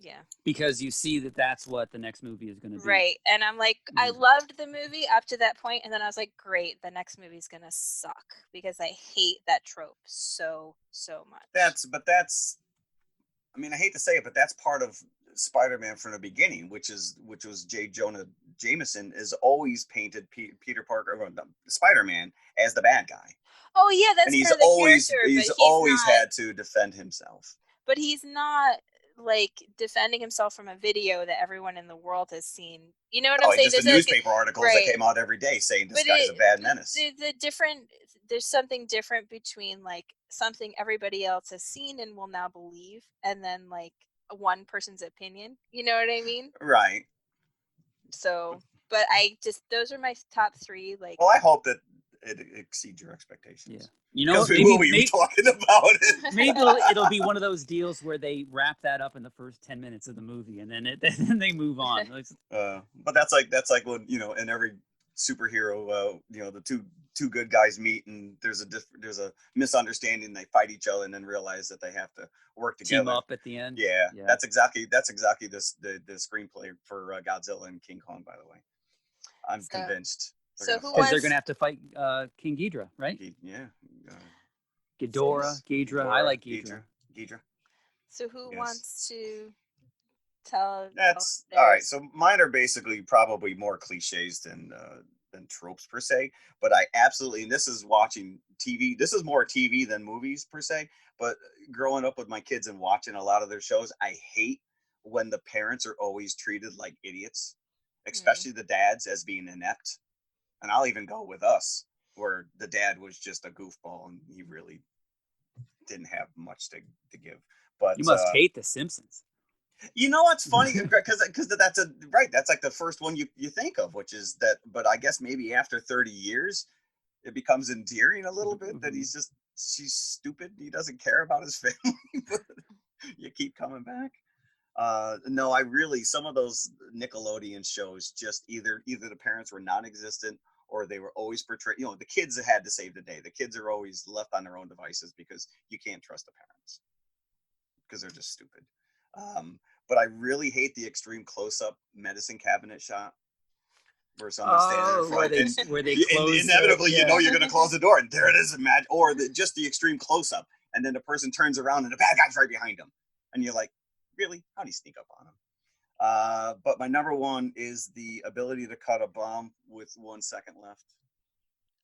Yeah. Because you see that that's what the next movie is going to be. Right. And I'm like, I loved the movie up to that point, and then I was like, great, the next movie's going to suck because I hate that trope so much. That's I mean, I hate to say it, but that's part of Spider-Man from the beginning, which was J. Jonah Jameson is always painted Peter Parker, or Spider-Man, as the bad guy. Oh yeah, that's and he's part of the always character, he's but always not, had to defend himself. But he's not like defending himself from a video that everyone in the world has seen. You know what I'm saying? Just the newspaper articles that came out every day saying this guy's a bad menace. There's something different between like something everybody else has seen and will now believe, and then like one person's opinion. You know what I mean? Right. So, but those are my top three. Like, well, I hope that it exceeds your expectations. Yeah. You know, we will be talking about it. Maybe it'll be one of those deals where they wrap that up in the first 10 minutes of the movie, and then they move on. But that's like when in every superhero, the two good guys meet, and there's a misunderstanding. They fight each other, and then realize that they have to work together. Team up at the end. Yeah. That's exactly the screenplay for Godzilla and King Kong. By the way, I'm convinced. Because they're going to have to fight King Ghidorah, right? Yeah. Ghidorah. I like Ghidorah. So who wants to tell? That's all right. So mine are basically probably more cliches than tropes per se. But I absolutely, and this is watching TV. This is more TV than movies per se. But growing up with my kids and watching a lot of their shows, I hate when the parents are always treated like idiots, especially the dads as being inept. And I'll even go with Us, where the dad was just a goofball and he really didn't have much to give. But you must hate The Simpsons. You know what's funny? Because that's that's like the first one you think of, which is that. But I guess maybe after 30 years, it becomes endearing a little bit that she's stupid. He doesn't care about his family, but you keep coming back. No, some of those Nickelodeon shows just either the parents were non-existent or they were always portrayed. The kids had to save the day. The kids are always left on their own devices because you can't trust the parents because they're just stupid. But I really hate the extreme close-up medicine cabinet shot where someone's standing in front where they close. Inevitably, you're going to close the door, and there it is. Or just the extreme close-up, and then the person turns around and the bad guy's right behind them, and you're like, really? How do you sneak up on him? But my number one is the ability to cut a bomb with 1 second left.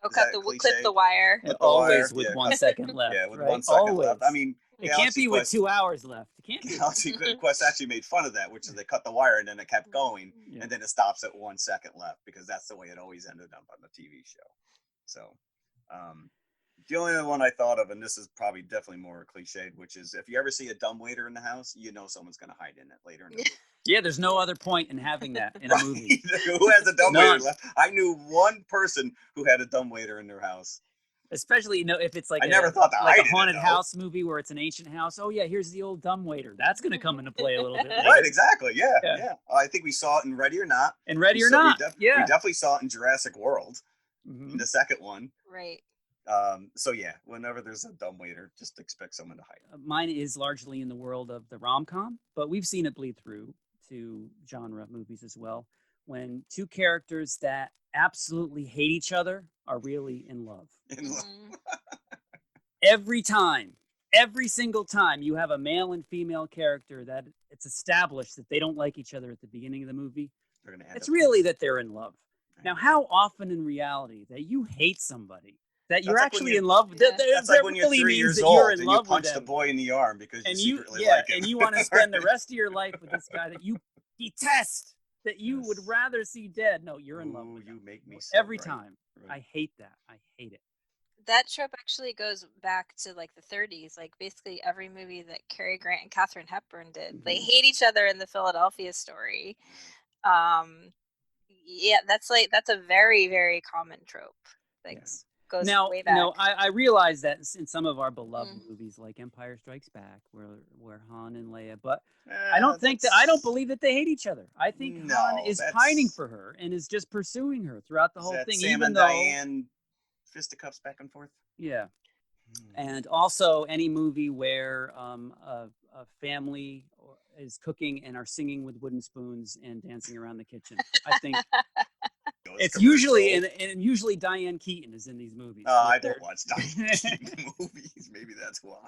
Clip the wire. Always with 1 second left. Yeah, with 1 second left. I mean, it can't be with 2 hours left. It can't be. Galaxy Quest actually made fun of that, which is they cut the wire and then it kept going, and then it stops at 1 second left because that's the way it always ended up on the TV show. So, the only one I thought of, and this is probably definitely more cliched, which is if you ever see a dumbwaiter in the house, someone's going to hide in it later in the movie. Yeah, there's no other point in having that in a movie. Who has a dumbwaiter left? I knew one person who had a dumbwaiter in their house. Especially, if it's like I never thought a haunted house movie where it's an ancient house. Oh yeah, here's the old dumbwaiter. That's going to come into play a little bit later. Right, exactly. Yeah. I think we saw it in Ready or Not. In Ready or Not, we definitely saw it in Jurassic World, the second one. Right. So yeah, whenever there's a dumbwaiter, just expect someone to hide it. Mine is largely in the world of the rom-com, but we've seen it bleed through to genre movies as well. When two characters that absolutely hate each other are really in love. Every single time you have a male and female character that it's established that they don't like each other at the beginning of the movie, it's really that they're in love. Right. Now, how often in reality that you hate somebody that you're actually in love with? That's like when you're 3 years old and you punch the boy in the arm because you secretly like him. And you want to spend the rest of your life with this guy that you detest, that you would rather see dead. No, you're in love with him. You make me every time. Right. I hate that. I hate it. that trope actually goes back to like the 30s. Like basically every movie that Cary Grant and Katharine Hepburn did, they hate each other in the Philadelphia Story. Yeah, that's a very, very common trope. Like goes way back. Now, I realize that in some of our beloved movies, like Empire Strikes Back, where Han and Leia, but I don't believe that they hate each other. I think Han is pining for her and is just pursuing her throughout the whole thing. Sam and Diane fisticuffs back and forth. Yeah. And also any movie where a family is cooking and are singing with wooden spoons and dancing around the kitchen. I think it's usually and usually Diane Keaton is in these movies. I don't watch Diane Keaton movies. Maybe that's why.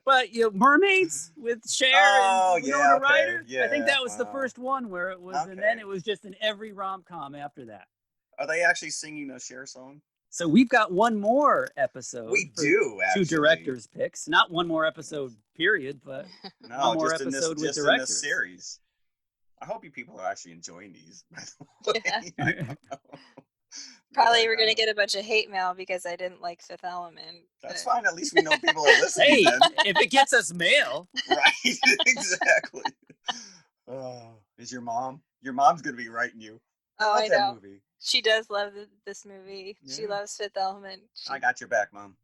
But mermaids with Cher and Winona Ryder. Yeah, I think that was the first one where it was, and then it was just in every rom-com after that. Are they actually singing a Cher song? So we've got one more episode. We do, actually. 2 directors' picks. Not one more episode, period, but one more episode with directors. In this series. I hope you people are actually enjoying these, by the way. Probably we're going to get a bunch of hate mail because I didn't like Fifth Element. That's fine. At least we know people are listening. Hey, then. If it gets us mail. Right, exactly. Is your mom? Your mom's going to be writing you. I know. That movie. She does love this movie. Yeah. She loves Fifth Element. I got your back, Mom.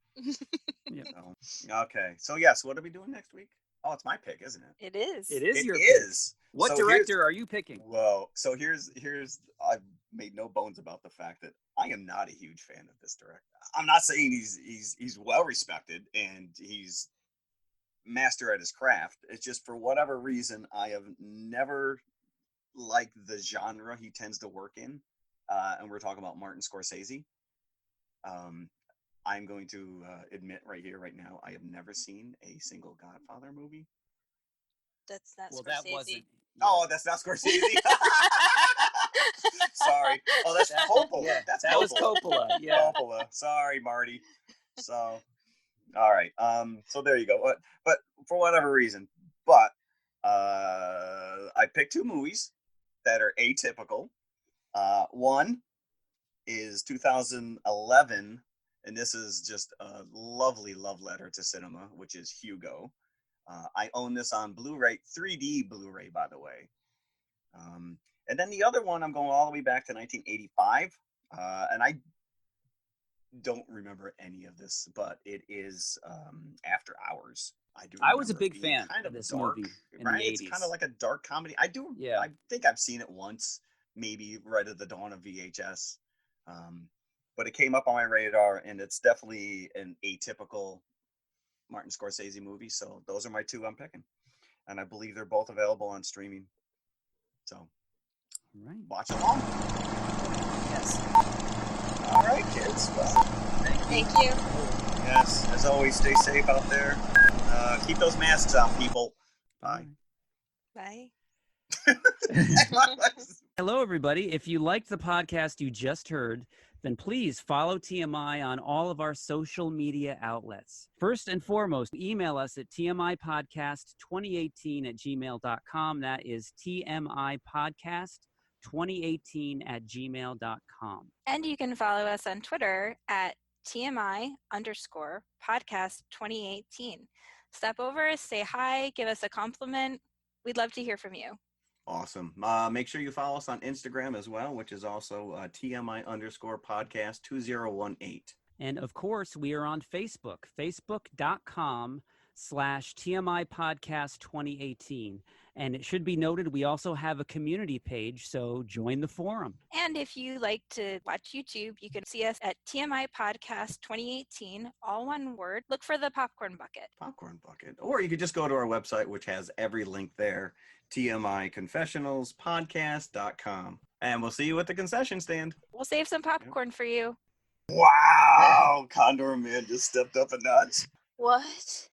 Okay. So, yes, what are we doing next week? Oh, it's my pick, isn't it? It is. It is your pick. What director are you picking? Well, so here's I've made no bones about the fact that I am not a huge fan of this director. I'm not saying he's well respected and he's master at his craft. It's just for whatever reason I have never liked the genre he tends to work in. And we're talking about Martin Scorsese. I'm going to admit right here, right now, I have never seen a single Godfather movie. That's not Scorsese. That wasn't. Oh, that's not Scorsese. Sorry. Oh, that's Coppola. Yeah, that was Coppola. Yeah. Coppola. Sorry, Marty. So, all right. So there you go. But for whatever reason, I picked 2 movies that are atypical. One is 2011, and this is just a lovely love letter to cinema, which is Hugo. I own this on Blu-ray, 3D Blu-ray, by the way. And then the other one, I'm going all the way back to 1985, and I don't remember any of this, but it is After Hours. I was a big fan of this movie in the 80s. It's kind of like a dark comedy. I think I've seen it once, maybe right at the dawn of VHS. But it came up on my radar, and it's definitely an atypical Martin Scorsese movie. So those are my 2 I'm picking. And I believe they're both available on streaming. So watch along. Yes. All right, kids. Well, thank you. Yes, as always, stay safe out there. Keep those masks on, people. Bye. Bye. Hello, everybody. If you liked the podcast you just heard, then please follow TMI on all of our social media outlets. First and foremost, email us at tmipodcast2018@gmail.com. That is tmipodcast2018@gmail.com. And you can follow us on Twitter at TMI_podcast2018. Stop over, say hi, give us a compliment. We'd love to hear from you. Awesome. Make sure you follow us on Instagram as well, which is also TMI_podcast2018. And of course, we are on Facebook, facebook.com/TMI Podcast 2018. And it should be noted, we also have a community page, so join the forum. And if you like to watch YouTube, you can see us at TMI Podcast 2018, all one word. Look for the popcorn bucket. Popcorn bucket. Or you could just go to our website, which has every link there, TMIConfessionalspodcast.com. And we'll see you at the concession stand. We'll save some popcorn for you. Wow! Condor Man just stepped up a notch. What?